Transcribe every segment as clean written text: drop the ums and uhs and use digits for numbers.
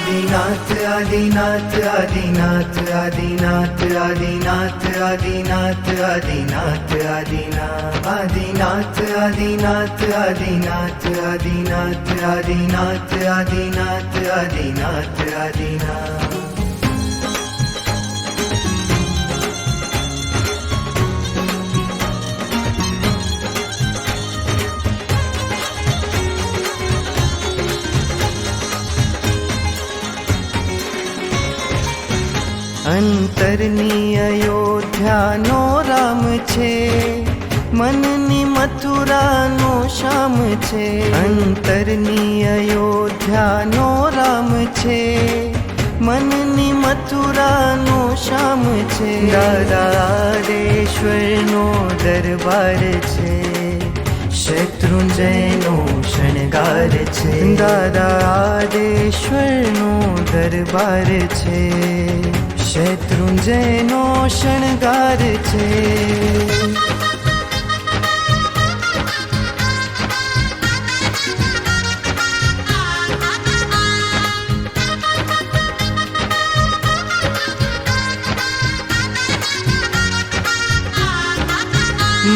आदिनाथ आदिनाथ आदिनाथ आदिनाथ आदिनाथ आदिनाथ आदिनाथ आदिनाथ आदिनाथ आदिनाथ आदिनाथ आदिनाथ आदिनाथ आदिनाथ आदिनाथ आदिनाथ। અંતરની અયોધ્યાનો રામ છે, મનની મથુરાનો શ્યામ છે. અંતરની અયોધ્યાનો રામ છે, મનની મથુરાનો શ્યામ છે. દાદાદેશ્વરનો દરબાર છે, શત્રુંજયનો શણગાર છે. દાદાદેશ્વરનો દરબાર છે, શત્રુંજયનો શણગાર છે.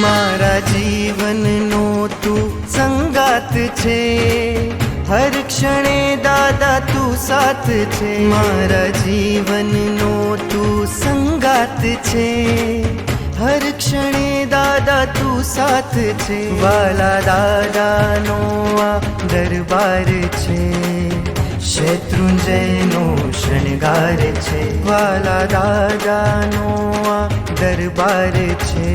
મારા જીવનનો તું સંગાત છે, હર ક્ષણે દાદા તું સાથ છે. મારા જીવનનો તું સંગાત છે, હર ક્ષણે દાદા તું સાથ છે. વાલા દાદાનો આ દરબાર છે, શત્રુંજયનો શણગાર છે. વાલા દાદાનો આ દરબાર છે,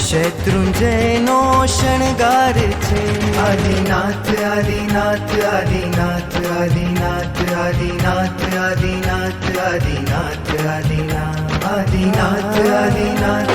શત્રુંજયનો શણગાર છે. આદિનાથ આદિનાથ આદિનાથ આદિનાથ આદિનાથ આદિનાથ આદિનાથ આદિનાથ આદિનાથ આદિનાથ આદિનાથ.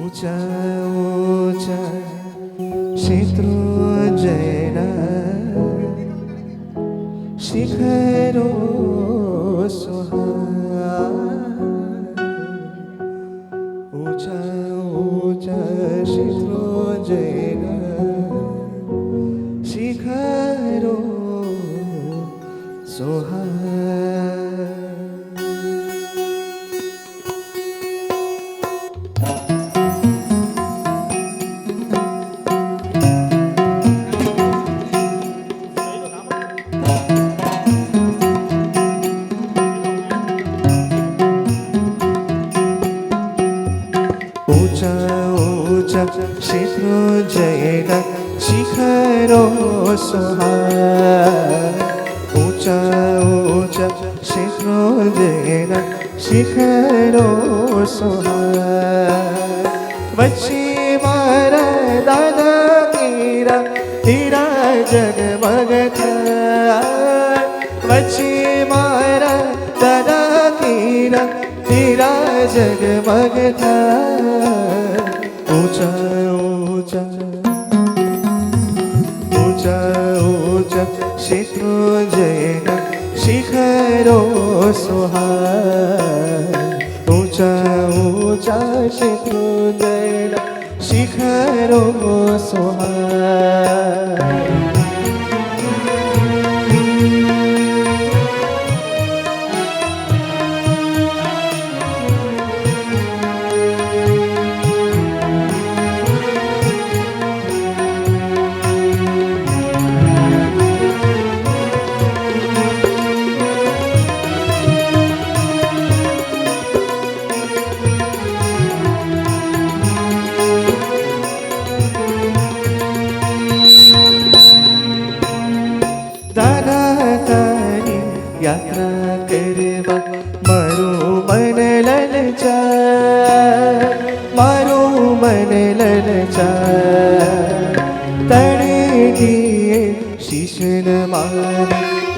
ऊंचा ऊंचा शत्रुंजयना शिखरो सुहा ऊंचा ऊंचा शत्रुंजयना शिखरो सुहा शत्रुंजयना शिखरो सुहा ऊंचा ऊंचा शत्रुंजयना शिखरो सुहा वच्चे मारा दादा मीरा तेरा जगमग था वच्चे मारा दादा मीरा तेरा जगमग था ऊंचा ऊंचा शत्रुंजयना शिखरो सुहा ऊंचा ऊंचा शत्रुंजयना शिखरो सुहा यात्रा करवा मारू मन ललचार मारू मन ललचार तड़े दिए शीशन मान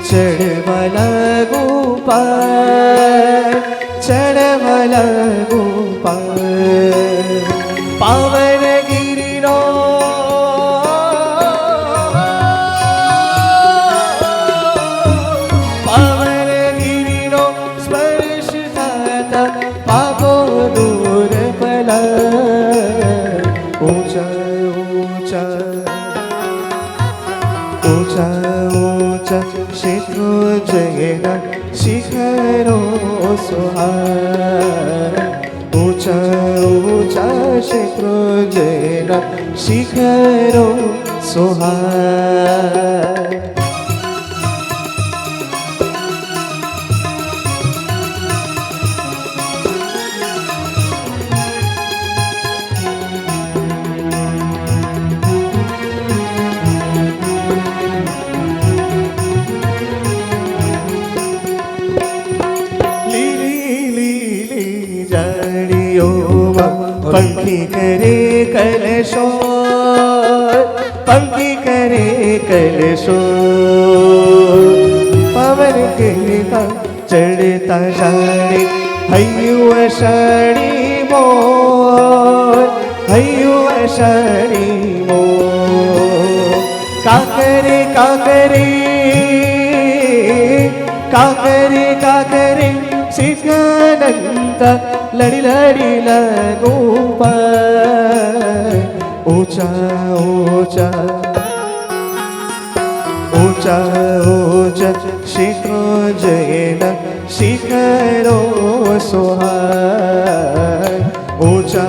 चढ़वा लागू पार चढ़वा लागू पार पावन गिरिनो शत्रुंजयना शिखरो सुहा ऊंचा ऊंचा शत्रुंजयना शिखरो सुहा पंखी करे कलशो पंखी करे कलशो पवन कहता चढ़ता जाने हयु अषाढ़ी मोर हयु अषाढ़ी मोर काकरे काकरे काकरे काकरे सिद्धानंद लड़ी लड़ी लगो पर ऊंचा ऊंचा ऊंचा ऊंचा शत्रुंजयना शिखरो सुहा ऊंचा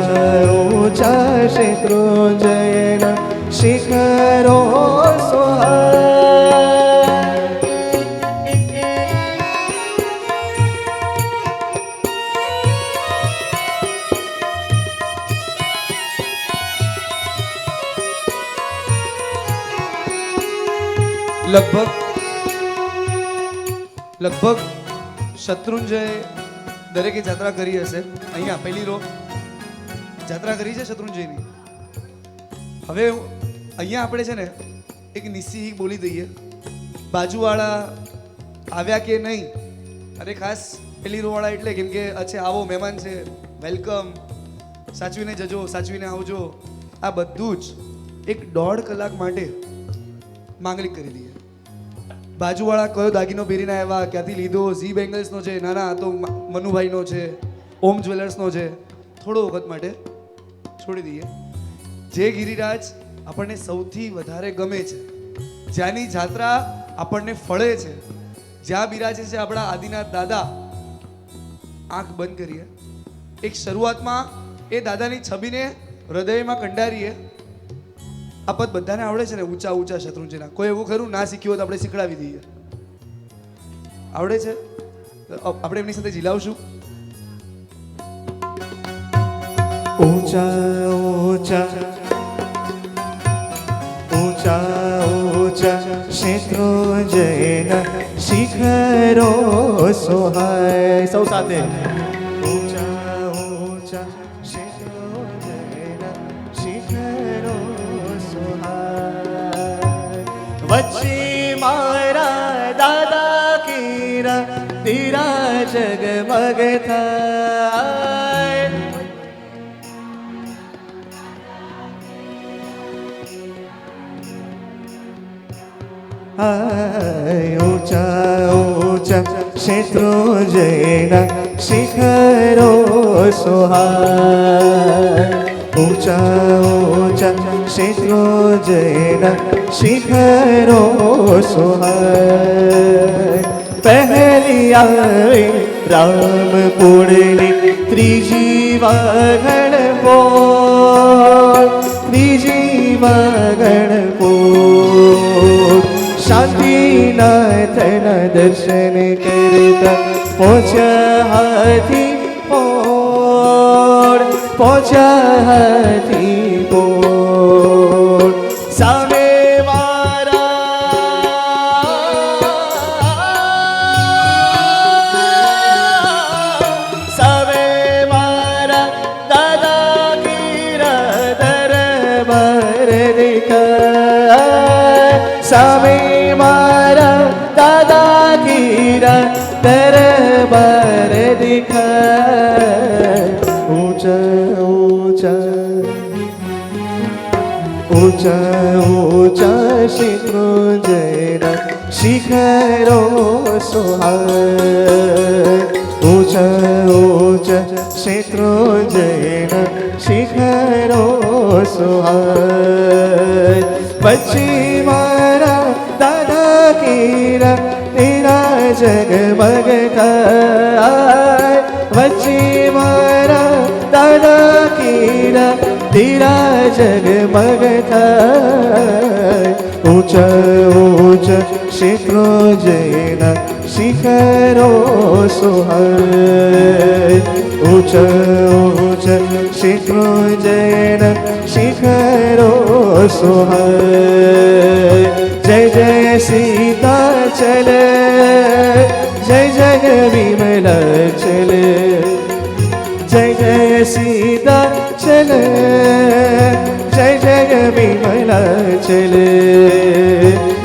ऊंचा शत्रुंजयना शिखरो सुहा લગભગ શત્રુંજય દરેકે જાત્રા કરી હશે. અહીંયા પહેલી રો જાત્રા કરી છે શત્રુંજયની. હવે અહીંયા આપણે છે ને એક નિસ્સી બોલી દઈએ. બાજુવાળા આવ્યા કે નહીં, અરે ખાસ પહેલી રો વાળા એટલે કેમ કે અચ્છા આવો મહેમાન છે, વેલકમ. સાચવીને જજો, સાચવીને આવજો, આ બધું જ એક 1.5 કલાક માટે માંગલિક કરી દઈએ. બાજુવાળા કયો દાગીનો પહેરીને આવ્યા, ક્યાંથી લીધો, ઝી બેંગલ્સનો છે, ના ના આ તો મનુભાઈનો છે, ઓમ જ્વેલર્સનો છે, થોડો વખત માટે છોડી દઈએ. જે ગિરિરાજ આપણને સૌથી વધારે ગમે છે, જ્યાંની જાત્રા આપણને ફળે છે, જ્યાં બિરાજે છે આપણા આદિનાથ દાદા, આંખ બંધ કરીએ. એક શરૂઆતમાં એ દાદાની છબીને હૃદયમાં કંડારીએ. આ પદ બધાને આવડે છે ને, ઊંચા ઊંચા શત્રુંજયના? કોઈ એવું ખરું ના શીખ્યું હોય તો આપણે શીખડાવી દઈએ. આવડે છે? આપણે એમની સાથે ઝીલાવશું. ऊंचा ऊंचा ऊंचा ऊंचा शत्रुंजयना शिखरो सोहाय. सौ साथे ऊंचा ऊंचा शत्रुंजयना शिखरो सोहाय. वच्चे मारा दादा कीरा तेरा जगमग થાય. ऊंचा ऊंचा शत्रुंजयना शिखरो सोहाय. ऊंचा ऊंचा शत्रुंजयना शिखरो सोहाय. पहली आई रामपुरनी त्रीजी वागण पोर, त्रीजी वागण पोर. शांतिनाथना दर्शन करता पहुंचा हाथी पोर, पहुंचा हाथी पोर. सामे सामे मारा दादा कीरा दरबार दिखाय. ऊंचा ऊंचा ऊंचा ऊंचा शत्रुंजयना शिखरो सोहाय. ऊंचा ऊंचा शत्रुंजयना शिखरो सोहाय. बच्ची मारा दादा कीरा तेरा जगमग થાય. बच्ची मारा दादा कीरा तेरा जगमग થાય. ऊंचा ऊंचा शत्रुंजयना शिखरो सोहाय. ऊंचा ऊंचा शत्रुंजयना शिखरो सोहाय. जय जय सीता चले, जय जय विमला चले, जय जय सीता चले, जय जय विमला चले,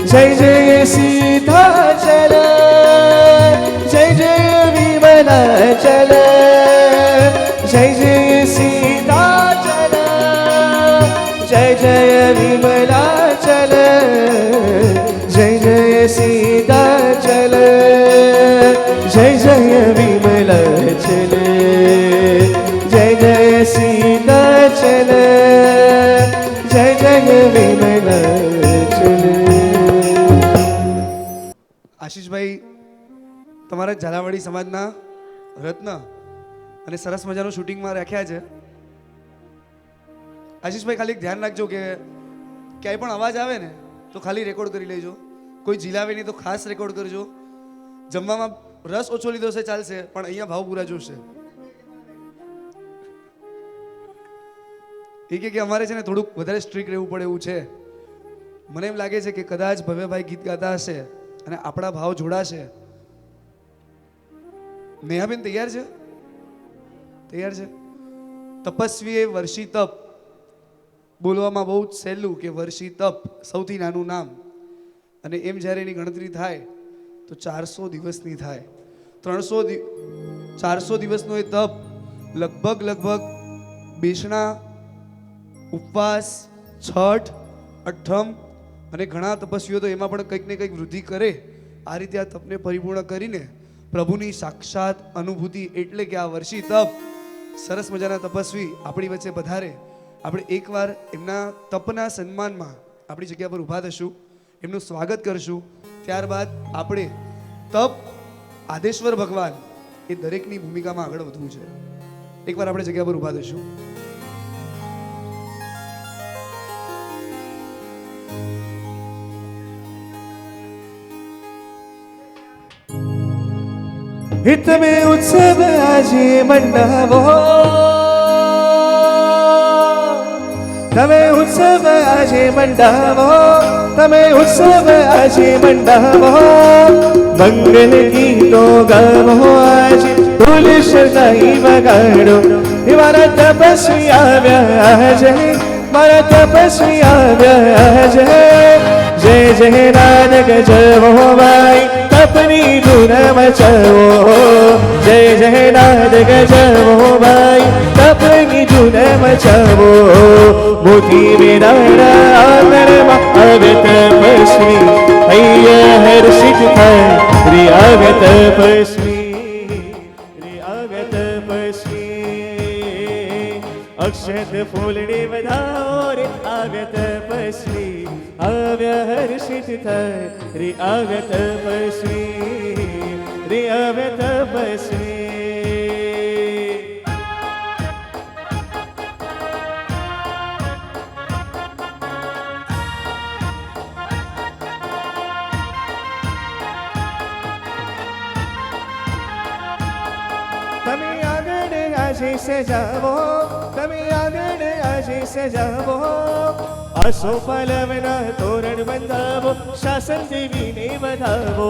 जय जय सीता चले, जय जय विमला चले, जय जय सीता चले, जय जय विमला चले, जय जय सीता चले, जय जय विमला चले, जय जय सीता चले, जय जय विमला चले. આશીષભાઈ તમારા ઝાલાવાડી સમાજના રત્ન અને સરસ મજાનું શૂટિંગમાં રાખ્યા છે. આશીષભાઈ ખાલી ધ્યાન રાખજો કે ક્યાંય પણ અવાજ આવે ને તો ખાલી રેકોર્ડ કરી લેજો. કોઈ ઝીલાવે નહીં તો ખાસ રેકોર્ડ કરજો. જમવામાં રસ ઓછો લીધો છે ચાલશે, પણ અહીંયા ભાવ પૂરા જોશે. એ કે અમારે છે ને થોડુંક વધારે સ્ટ્રિક્ટ રહેવું પડે એવું છે. મને એમ લાગે છે કે કદાચ ભવ્યભાઈ ગીત ગાતા હશે અને આપણા ભાવ જોડાશે. નેહાબેન તૈયાર છે? તૈયાર છે? તપસ્વી એ વર્ષી તપ બોલવામાં બહુ જ સહેલું કે વર્ષી તપ સૌથી નાનું નામ, અને એમ જ્યારે એની ગણતરી થાય તો 400 દિવસની થાય. 400 દિવસનો એ તપ લગભગ બેસણા, ઉપવાસ, છઠ, અઠ્ઠમ અને ઘણા તપસ્વીઓ તો એમાં પણ કંઈક ને કંઈક વૃદ્ધિ કરે. આ રીતે આ તપને પરિપૂર્ણ કરીને પ્રભુની સાક્ષાત અનુભૂતિ એટલે કે આ વર્ષી તપ, સરસ મજાના તપસ્વી આપણી વચ્ચે પધારે. આપણે એકવાર એમના તપના સન્માનમાં આપણી જગ્યા પર ઊભા થશું, એમનું સ્વાગત કરશું. ત્યારબાદ આપણે તપ આદેશ્વર ભગવાન એ દરેકની ભૂમિકામાં આગળ વધવું છે. એકવાર આપણે જગ્યા પર ઊભા થશું. हित में उत्सव આજે મંડાવો, તમે ઉત્સવ આજે મંડાવો, તમે ઉત્સવ આજે મંડાવો. મંગલ ગીતો ગાવો આજે, તુલસ નહીં વગાડો. મારા તપસ્વી આવ્યા છે, મારા તપસ્વી આવ્યા છે. જય જય નાદ ગજવો ભાઈ, તપની ધૂન મચાવો. જય જય નાદ ગજવો ભાઈ, તપની ધૂન મચાવો. મોતી વેરાણા આંગણમાં આવે તપસ્વી, હૈયા હર્ષિત થાય રે આવે તપસ્વી, રે આવે તપસ્વી. અક્ષત ફૂલડી વધાવો રે આવે તપસ્વી, આવ્યા હર્ષિત થાય રે આવે તપસ્વી, રે આવે તપસ્વી. તમે આગળ આજે સજાવો, તમે આગળ આજે સજાવો. આસો પલવના તોરણ બંધાવો, શાસન દેવીને વધાવો.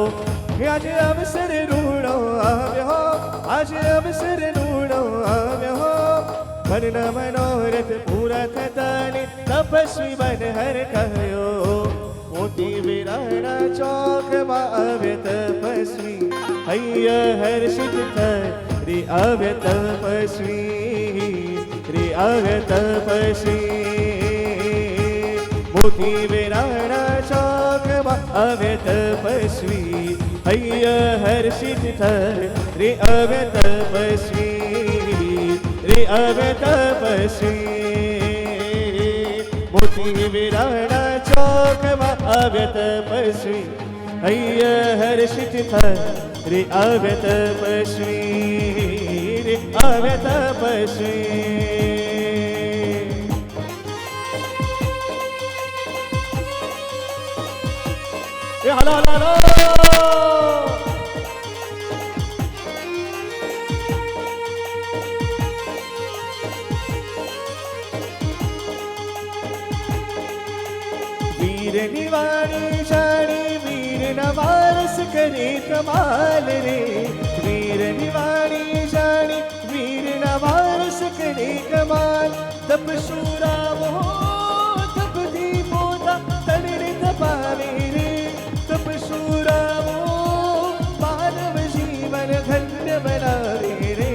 આજે અવસર રૂડો આવ્યો, આજે અવસર રૂડો આવ્યો. મનના મનોરથ પૂરા થતાને તપસ્વી બનહર કહ્યો. મોતી વિરાણા ચોકમાં આવે તપસ્વી, હૈયા હર્ષિત થાય રે આવે તપસ્વી, રે આવે તપસ્વી. મોતી વિરાણા ચોકમાં આવે તપસ્વી, હૈયા હર્ષિત થાય રે આવે તપસ્વી, રે આવે તપસ્વી. મોતી વિરાણા ચોકમાં આવે તપસ્વી, હૈયા હર્ષિત થાય રે આવે તપસ્વી, રે આવે તપસ્વી. એ હાલો હાલો હાલો. વીરની વાણી જાણી, વીરના વારસ કરે કમાલ રે. વીરની વાણી જાણી, વીરના વારસ કરે કમાલ. તપશુરાવો તપથી પોતા તનને તપાવે રે. તપશુરાવો માનવ જીવન ધન્ય બનાવે રે.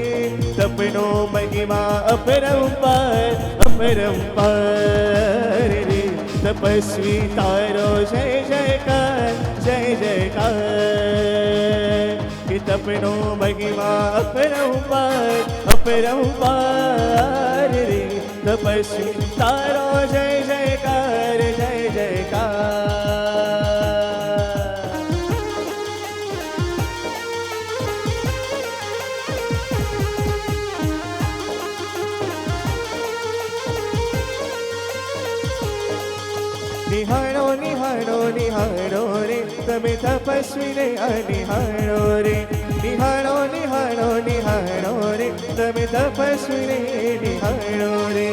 તપનો મહિમા અપરંપાર, અપરંપાર રે. તપસ્વી તારો જય જયકાર, જય જયકાર. કે તપનો મહિમા અપરંપાર, અપરંપાર રે. તપસ્વી તારો જય જયકાર, જય જયકાર. નિહાળો નિહાળો નિહાળો રે, તમે તપસ્વીને અનિહાળો રે. નિહાળો નિહાળો નિહાળો રે, તમે તપસ્વીને નિહાળો રે.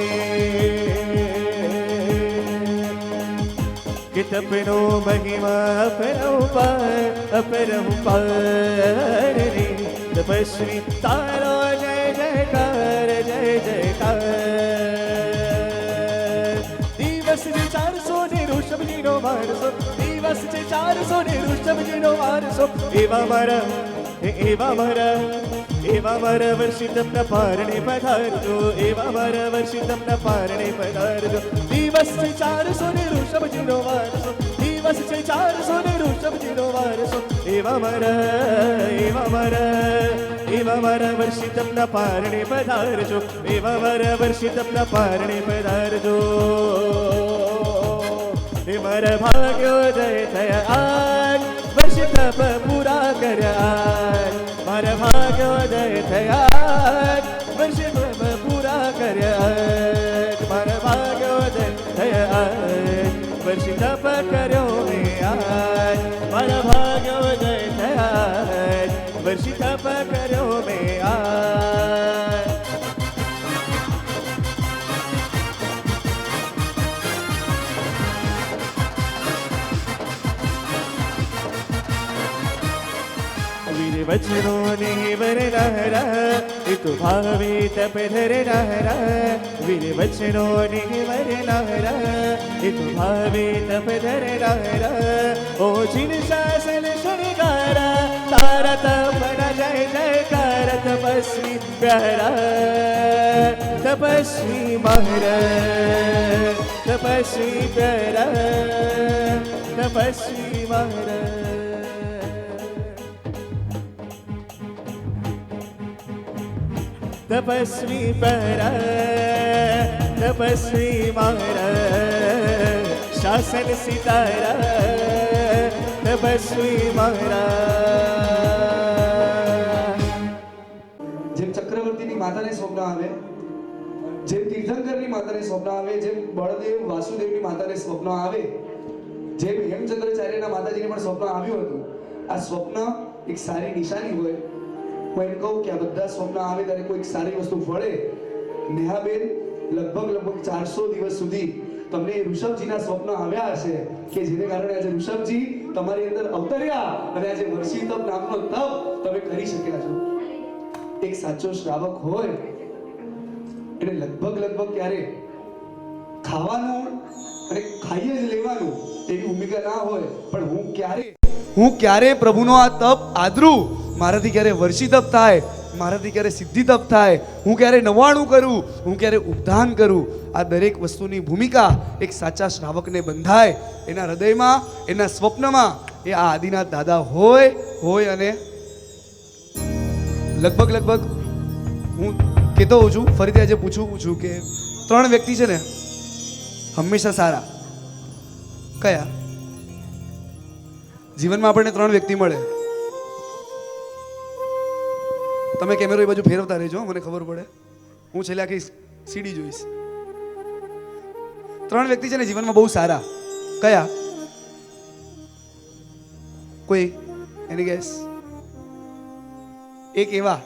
કે તપનો મહિમા અપરંપાર, અપરંપાર રે. તપસ્વી તારો જય જયકાર, જય જયકાર. દિવસ જે 400 ને ઋષભજીનો વારસો, દિવસ જે 400 ને ઋષભજીનો વારસો. એવા મારા, એવા મારા, એવા મારા વર્ષી તમને પારણે પધારજો, એવા મારા વર્ષી તમને પારણે પધારજો. દિવસ છે 400 ને ઋષભજીનો વારસો, દિવસ છે 400 ને ઋષભજીનો વારસો. એવા મારા વર્ષી તમને પારણે પધારજો, એવા મારા વર્ષી તમને પારણે પધારજો. એ મારા ભાગ્યોદય થયા આજ, વર્ષી તપ પૂરા કર્યા. મારા ભાગ્યોદય થયા, વર્ષી તપ પૂરા કર્યા. મારા ભાગ્યોદય થયા, વર્ષી તપ કર્યો મેં આજ. મારા ભાગ્યોદય થયા, વર્ષી તપ કર્યો મેં આજ. વીર વચનો ને વરનારા, એ તો ભાવે તપ ધરનારા. વીર વચનો ને વરનારા, એ તો ભાવે તપ ધરનારા. ઓ જીન શાસન શણગારા, તારા તપના જય જયકાર. તપસ્વી પ્યારા, તપસ્વી મહારાજ, તપસ્વી પ્યારા, તપસ્વી મહારાજ. તપસ્વી પરા, તપસ્વી મહારાજ. શાસન સિતારા, તપસ્વી મહારાજ. જેમ ચક્રવર્તીની માતાને સ્વપ્ન આવે, જેમ તીર્થંકરની માતાને સ્વપ્ન આવે, જેમ બળદેવ વાસુદેવની માતાને સ્વપ્ન આવે, જેમ હેમચંદ્રાચાર્યના માતાજીને પણ સ્વપ્ન આવ્યું હતું. આ સ્વપ્ન એક સારી નિશાની હોય. હું એમ કહું કે આ બધા સ્વપ્ન આવે ત્યારે કોઈ સારી વસ્તુ ફળે. નેહાબેન લગભગ 400 દિવસ સુધી તમને ઋષભજીના સ્વપ્ન આવ્યા હશે કે જેને કારણે આજે ઋષભજી તમારી અંદર અવતર્યા અને આજે વર્ષી તપ નામનો તપ તમે કરી શક્યા છો. એક સાચો શ્રાવક હોય એટલે લગભગ ક્યારે ખાવાનું અને ખાઈ જ લેવાનું એવી ભૂમિકા ના હોય, પણ હું ક્યારે પ્રભુનો આ તપ આદરું, મારાથી ક્યારે વર્ષી તપ થાય, મારાથી ક્યારે સિદ્ધિ તપ થાય, હું ક્યારે નવાણું કરું, હું ક્યારે ઉદ્ધાન કરું. આ દરેક વસ્તુની ભૂમિકા એક સાચા શ્રાવકને બંધાય. એના હૃદયમાં, એના સ્વપ્નમાં એ આ આદિનાથ દાદા હોય અને લગભગ હું કહેતો હોઉં છું, ફરીથી આજે પૂછું છું કે 3 વ્યક્તિ છે ને હંમેશા સારા. કયા? જીવનમાં આપણને 3 વ્યક્તિ મળે. તમે કેમેરો એ બાજુ ફેરવતા રહેજો, મને ખબર પડે. હું છેલ્લે આખી સીડી જોઈશ. 3 વ્યક્તિ છે ને જીવનમાં બહુ સારા. કયા? કોઈ એની ગેસ? એક એવા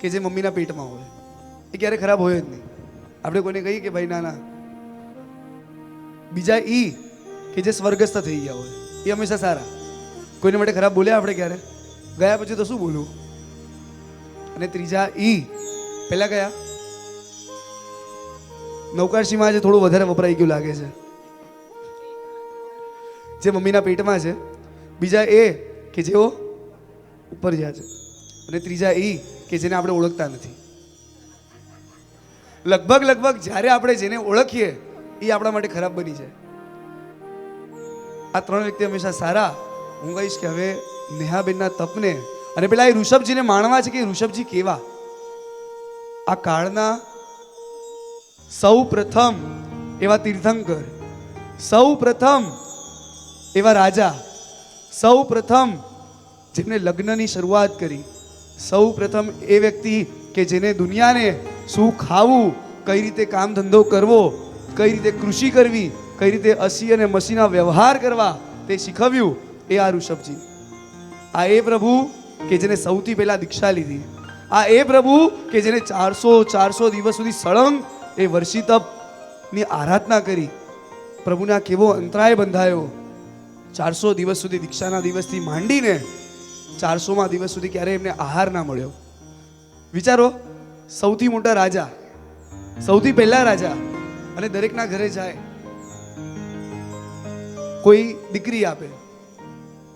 કે જે મમ્મીના પેટમાં હોય, એ ક્યારે ખરાબ હોય જ નહીં. આપણે કોઈને કહીએ કે ભાઈ ના. બીજા ઈ કે જે સ્વર્ગસ્થ થઈ ગયા હોય, એ હંમેશા સારા. કોઈને માટે ખરાબ બોલ્યા આપણે ક્યારે? ગયા પછી તો શું બોલવું? અને ત્રીજા ઈ, પેલા કયા? નૌકારસીમાં આજે થોડું વધારે વપરાઈ ગયું લાગે છે, જે મમ્મીના પેટમાં છે. બીજા એ કે જેઓ ઉપર જ્યાં છે. અને ત્રીજા ઈ કે જેને આપણે ઓળખતા નથી. લગભગ જ્યારે આપણે જેને ઓળખીએ એ આપણા માટે ખરાબ બની જાય. આ 3 વ્યક્તિ હંમેશા સારા. હું કહીશ કે હવે નેહાબેનના તપને અને પેલા એ ઋષભજીને માણવા છે કે ઋષભજી કેવા. આ કાળના સૌ પ્રથમ એવા તીર્થંકર, સૌ પ્રથમ એવા રાજા, સૌ પ્રથમ જેમને લગ્નની શરૂઆત કરી, સૌ પ્રથમ એ વ્યક્તિ કે જેને દુનિયાને શું ખાવું, કઈ રીતે કામ ધંધો કરવો, કઈ રીતે કૃષિ કરવી, કઈ રીતે અસી અને મસીના વ્યવહાર કરવા તે શીખવ્યું, એ આ ઋષભજી. આ એ પ્રભુ કે જેને સૌથી પહેલા દીક્ષા લીધી. આ એ પ્રભુ કે જેને 400 દિવસ સુધી સળંગ એ વર્ષી તપની આરાધના કરી. પ્રભુને આ કેવો અંતરાય બંધાયો. 400 દિવસ સુધી, દીક્ષાના દિવસથી માંડીને 400મા દિવસ સુધી ક્યારે એમને આહાર ના મળ્યો. વિચારો, સૌથી મોટા રાજા, સૌથી પહેલા રાજા, અને દરેકના ઘરે જાય, કોઈ દીકરી આપે,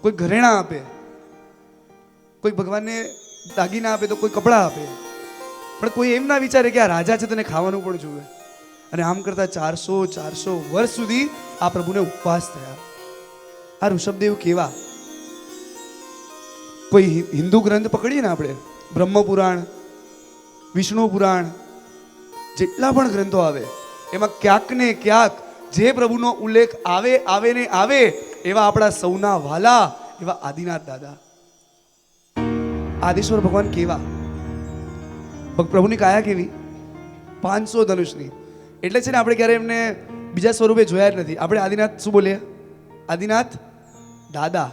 કોઈ ઘરેણા આપે, કોઈ ભગવાનને દાગીના આપે તો કોઈ કપડાં આપે, પણ કોઈ એમ ના વિચારે કે આ રાજા છે તેને ખાવાનું પણ જોવે. અને આમ કરતા 400 વર્ષ સુધી આ પ્રભુને ઉપવાસ થયા. આ ઋષભદેવ કેવા, કોઈ હિન્દુ ગ્રંથ પકડીએ ને આપણે, બ્રહ્મ પુરાણ, વિષ્ણુ પુરાણ, જેટલા પણ ગ્રંથો આવે એમાં ક્યાંક ને ક્યાંક જે પ્રભુનો ઉલ્લેખ આવે ને આવે એવા આપણા સૌના વાલા એવા આદિનાથ દાદા, આદેશ્વર ભગવાન કેવા, પ્રભુની કાયા કેવી, 500 ધનુષની. એટલે છે ને આપણે ક્યારે એમને બીજા સ્વરૂપે જોયા જ નથી. આપણે આદિનાથ શું બોલીએ? આદિનાથ દાદા.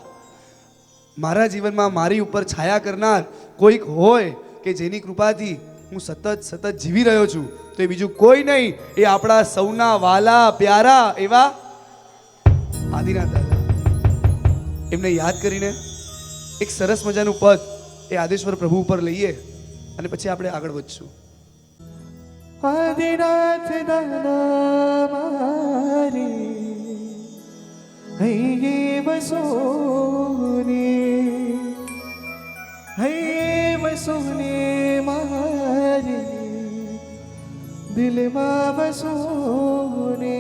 મારા જીવનમાં મારી ઉપર છાયા કરનાર કોઈક હોય કે જેની કૃપાથી હું સતત જીવી રહ્યો છું, તો એ બીજું કોઈ નહીં, એ આપણા સૌના વાલા પ્યારા એવા આદિનાથ દાદા. એમને યાદ કરીને એક સરસ મજાનું પદ એ આદેશ્વર પ્રભુ ઉપર લઈએ અને પછી આપણે આગળ વધશું. આદિનાથ દાદા મારે હૈયે વસોને, હૈયે વસોને મારે દિલમાં વસોને,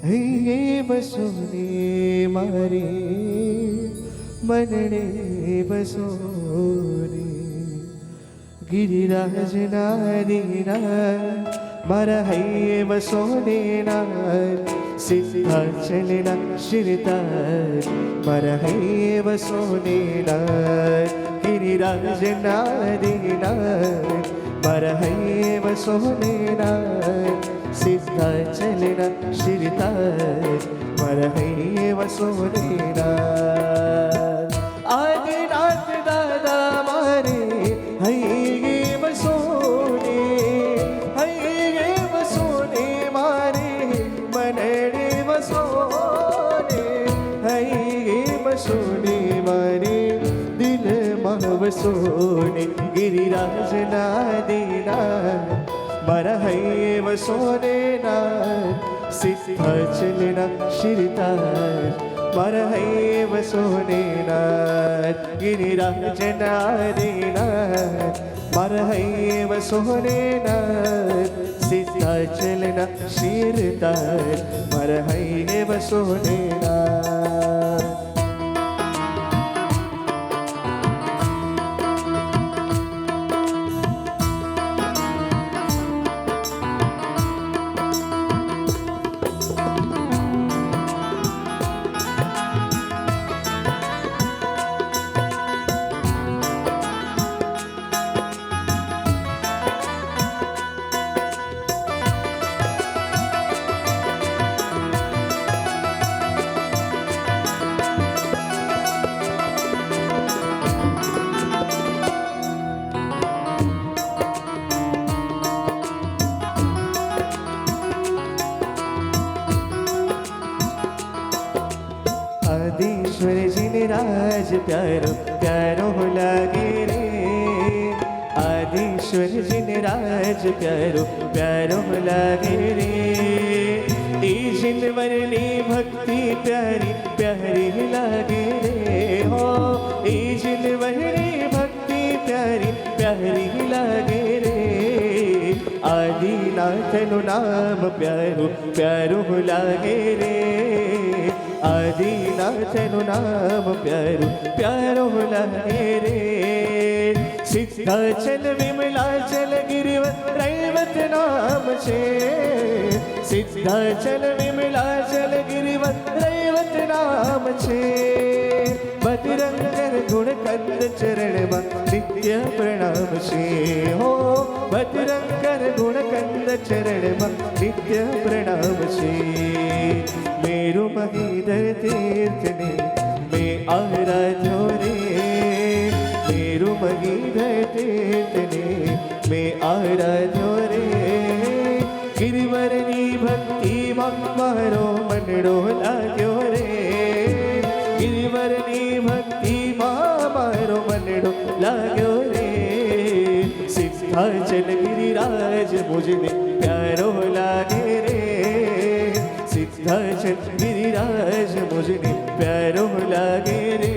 હૈયે વસોને મારે મનને વસોને. गिरिराज नारीनार मारा हૈયે वसोने नार, सिद्धाचलना शिरतार मारा हૈયે वसोने नार. गिरिराज नारीनार मारा हૈયે वसोने नार, सिद्धाचलना शिरतार मारा हૈયે वसोने नार. आदिनाथ दादा मारे हૈયે वसोने, हૈયે वसोने मारे मनडे वसोने, हૈયે वसोने मारे दिलમાં वसोने. गिरिराज नादीना मारा हૈયે वसोने नार, सिद्धाचलना शिरतार मारा हૈયે वसोने नार. गिरिराज नादीना मारा हૈયે वसोने नार, सिद्धाचलना शिरतार मारा हૈયે वसोने नार. आदिश्वर जी ने राज प्यारो प्यारो लागे रे, आदिश्वर जी ने राज प्यारो प्यारो लागे रे. ई जिनवरनी भक्ति प्यारी प्यारी लागे रे हो, ई जिनवरनी भक्ति प्यारी प्यारी लागे रे. आदिनाथनु नाम प्यारो प्यारो लागे रे, आदिनाथनु नाम प्यारो प्यारो लागे रे. सिद्धाचल विमलाचल गिरिवत रैवत नाम छे, सिद्धाचल विमलाचल गिरिवत रैवत नाम छे. बजरंग गुण कंद चरण में नित्य प्रणाम छे हो, बजरंग गुण कंद चरण में नित्य प्रणाम छे. मेरु महीधर तीर्थ ने मैं आराध्यो रे, मेरु महीधर तीर्थ ने मैं आराध्यो रे. गिरिवरनी भक्ति मारो मनडो लाग्यो रे, गिरिवरनी भक्ति मारो मनडो लाग्यो रे. सिद्धाचल गिरिराज मुझने प्यारो लागे रे, सिद्धाचल गिरिराज मुझने प्यारो लागे रे.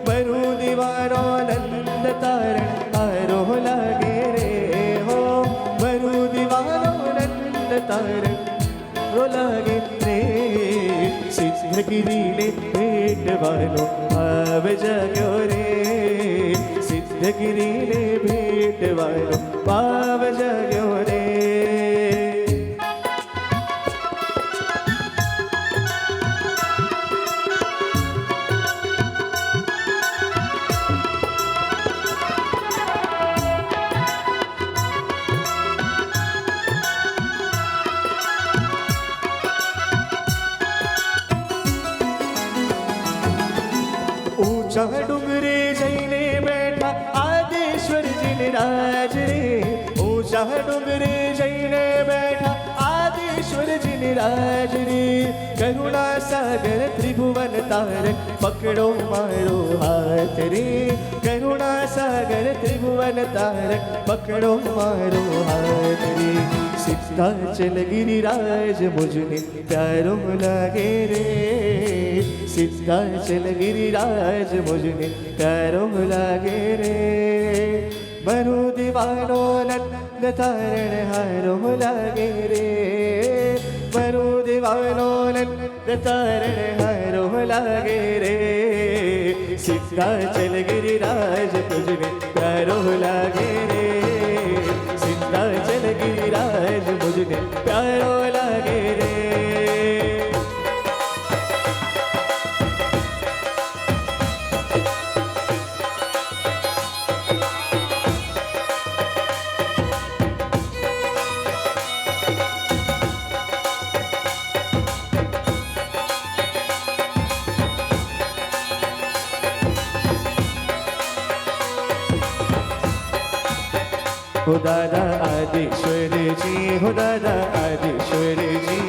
बरु दीवारो તારણ રો લાગે રે સિદ્ધગીરીને ભેટવાનો ભાવ જાગ્યો રે સિદ્ધગીરીને ભેટવાનો ભાવ જાગ્યો રે ઊંચા ડુંગરે જઈને બેઠા આદેશ્વરજીને રાજ રે ઊંચા ડુંગરે જઈને બેઠા આદેશ્વરજીને રાજ રે કરુણા સાગર ત્રિભુવન તારક પકડો મારો હાથ રે કરુણા સાગર ત્રિભુવન તારક પકડો મારો હાથ રે સિદ્ધાચલ गिरिराज मुझने प्यारो लगे रे सिद्धाचल गिरिराज मुझने प्यारो लगे रे मरु दीवानो नंद तारण हारो लगे रे मरु दीवानो नंद तारण हारो लगे रे सिद्धाचल गिरिराज मुझने प्यारो लगे रे सिद्धाचल गिरिराज मुझने प्यारो लगे रे हो दादा आदिश्वर जी हो दादा आदिश्वर जी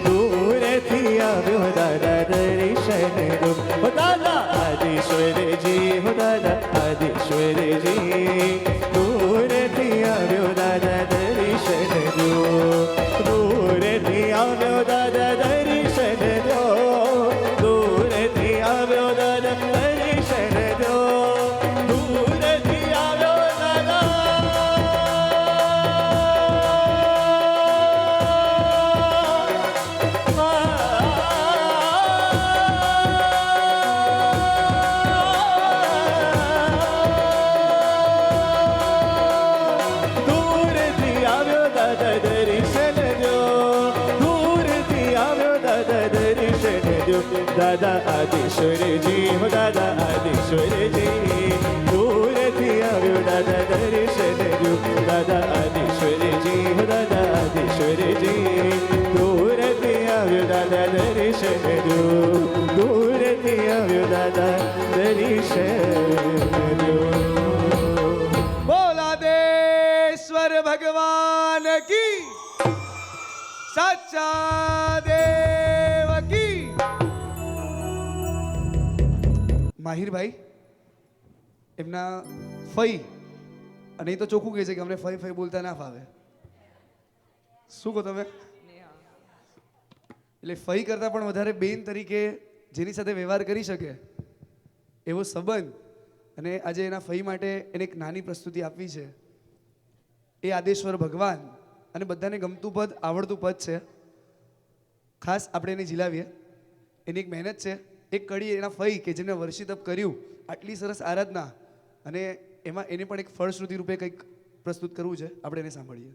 दूर थी આવ્યો દાદા દર્શન રૂપ हो दादा आदिश्वर जी हो दादा आदिश्वर जी दूर थी આવ્યો દાદા દર્શન રૂપ दूर थी આવ્યો દાદા દર્શન રૂપ दूर थी આવ્યો દાદા દર્શન રૂપ दूर थी આવ્યો दादा आदिश्वर जी हो दादा आदिश्वर जी दूर थी આવ્યો દાદા દર્શન દો દાદા આदिश्वर जी हो दादा आदिश्वर जी दूर थी આવ્યો દાદા દર્શન દો दूर थी આવ્યો દાદા દર્શન દો बोला देश्वर भगवान की सच्चा देव की માહિરભાઈ એમના ફઈ અને એ તો ચોખ્ખું કહે છે કે અમને ફઈ ફઈ બોલતા ના ફાવે શું કહો તમે એટલે ફઈ કરતાં પણ વધારે બેન તરીકે જેની સાથે વ્યવહાર કરી શકે એવો સંબંધ અને આજે એના ફઈ માટે એને એક નાની પ્રસ્તુતિ આપવી છે એ આદેશ્વર ભગવાન અને બધાને ગમતું પદ આવડતું પદ છે ખાસ આપણે એને ઝીલાવીએ એની એક મહેનત છે એક કડી એના ફઈ કે જેને વર્ષી તપ કર્યું આટલી સરસ આરાધના અને એમાં એને પણ એક ફળશ્રુતિ રૂપે કંઈક પ્રસ્તુત કરવું છે આપણે એને સાંભળીએ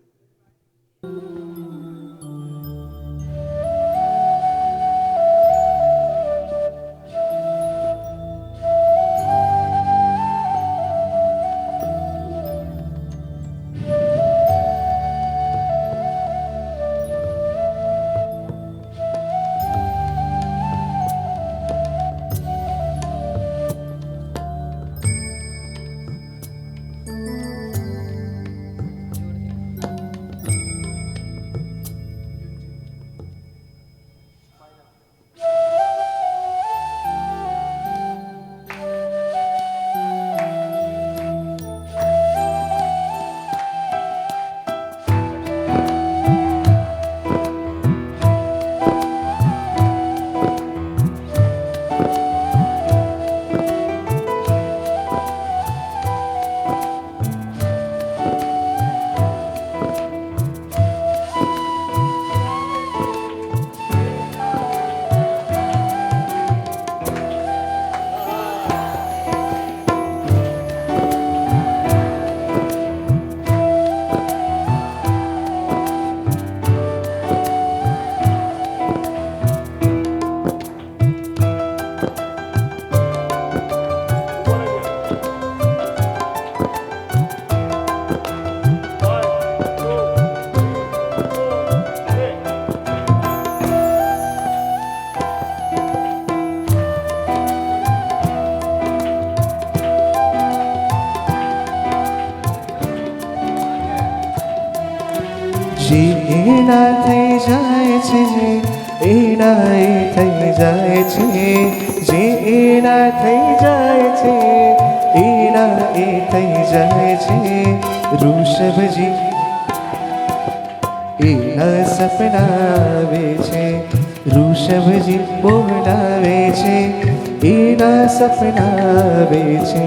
એના થઈ જાય છે એના એ થઈ જાય છે જે એના થઈ જાય છે એના એ થઈ જાય છે ઋષભજી એના સપના આવે છે ઋષભજી બોલાવે છે એના સપના આવે છે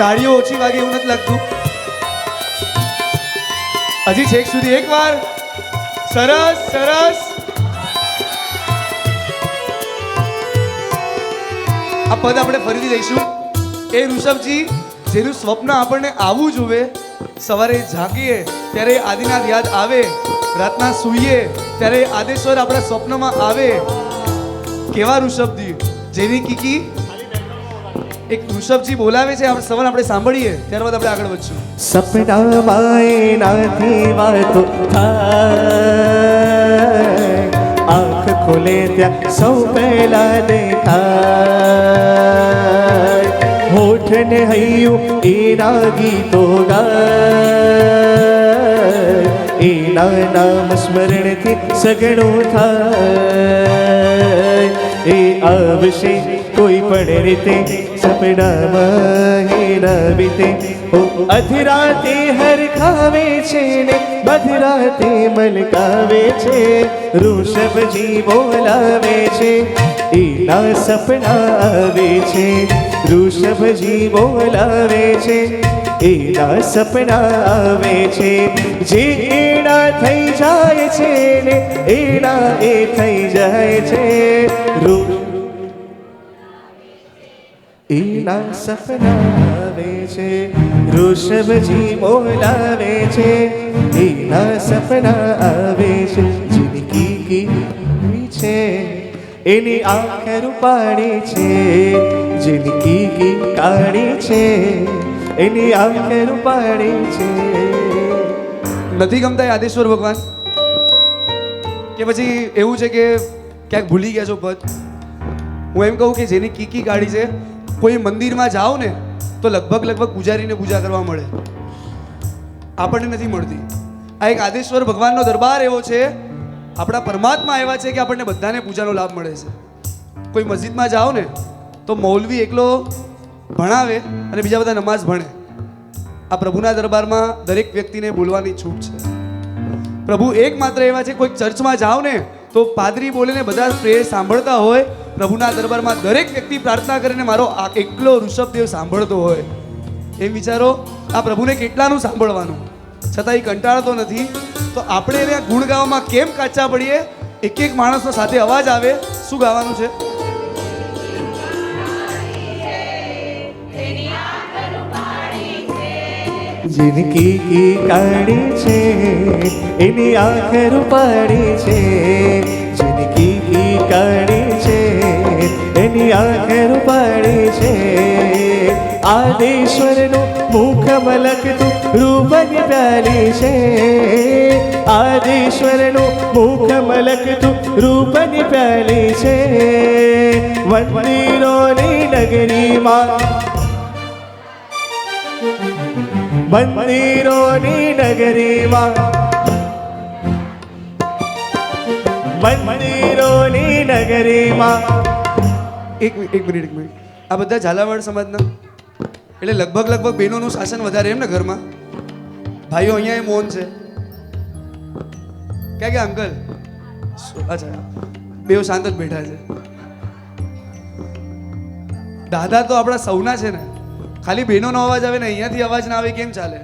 તાળીઓ ઓછી વાગે એવું નથી લાગતું? હજી છેક સુધી એકવાર સરસ સરસ. આ પદ આપણે ફરીથી લઈશું. એ ઋષભજી જેનું સ્વપ્ન આપણને આવવું જોઈએ, સવારે જાગીએ ત્યારે આદિનાથ યાદ આવે, રાતના સૂઈએ ત્યારે આદેશ્વર આપણા સ્વપ્નમાં આવે. કેવા ઋષભજી જેની કીકી એક ઋષભજી બોલાવે છે. આપણે સવાલ આપણે સાંભળીએ ત્યારબાદ આપણે આગળ વધશું. સપનામાં એનાથી વાતો થાય આંખ ખોલે ત્યાં સૌ પહેલા દેખાય હોઠ ને હૈયું એના ગીતો ગાય એના નામ સ્મરણથી સઘળું થાય એ આવશે કોઈ પણ રીતે સપનામાં હેરા બીતે અધરાતે હરખાવે છે ને મધરાતે મલકાવે છે ઋષભજી બોલાવે છે એના સપના આવે છે ઋષભજી બોલાવે છે એના સપના આવે છે જે એના થઈ જાય છે ને એના એ થઈ જાય છે એના સપના આવે છે ઋષભજી બોલાવે છે એના સપના આવે છે જિંદગી કી છે એની આંખ રૂપાળી છે જિંદગી કી કાળી છે એની આંખ રૂપાળી છે. નથી ગમતા એ આદેશ્વર ભગવાન કે પછી એવું છે કે ક્યાંક ભૂલી ગયા છો પદ? હું એમ કહું કે જેની કીકી કાઢી છે, કોઈ મંદિરમાં જાઓ ને તો લગભગ પૂજારીને પૂજા કરવા મળે, આપણને નથી મળતી. આ એક આદેશ્વર ભગવાનનો દરબાર એવો છે, આપણા પરમાત્મા એવા છે કે આપણને બધાને પૂજાનો લાભ મળે છે. કોઈ મસ્જિદમાં જાઓ ને તો મૌલવી એકલો ભણાવે અને બીજા બધા નમાઝ ભણે. આ પ્રભુના દરબારમાં દરેક વ્યક્તિને બોલવાની છૂટ છે. પ્રભુ એકમાત્ર એવા છે. કોઈ ચર્ચમાં જાઓ ને તો પાદરી બોલીને બધા પ્રેયર સાંભળતા હોય, પ્રભુના દરબારમાં દરેક વ્યક્તિ પ્રાર્થના કરીને મારો આ એકલો ઋષભદેવ સાંભળતો હોય. એમ વિચારો આ પ્રભુને કેટલાનું સાંભળવાનું, છતાં એ કંટાળતો નથી. તો આપણે એને ગુણ ગાવામાં કેમ કાચા પડીએ? એક એક માણસનો સાથે અવાજ આવે. શું ગાવાનું છે? જિંદગી કી કાળી છે એની આંખ રૂપાળી છે જિંદગી કી કાળી છે એની આંખ રૂપાળી છે આદેશ્વરનું મુખ મલકતું રૂપની પ્યાલી છે આદેશ્વરનું મુખ મલકતું રૂપની પ્યાલી છે મંદિરોની નગરીમાં મંદિરોની નગરીમાં મંદિરોની નગરીમાં એક મિનિટ આ બધા ઝાલાવાડ સમાજના એટલે લગભગ બહેનોનું શાસન વધારે એમ ને ઘરમાં? ભાઈઓ અહીંયા મૌન છે. ક્યાં ગયા અંકલ? અચ્છા, બેવ શાંત જ બેઠા છે. દાદા તો આપણા સૌના છે ને. ખાલી બહેનોનો અવાજ આવે ને અહીંયાથી અવાજ ના આવે કેમ ચાલે?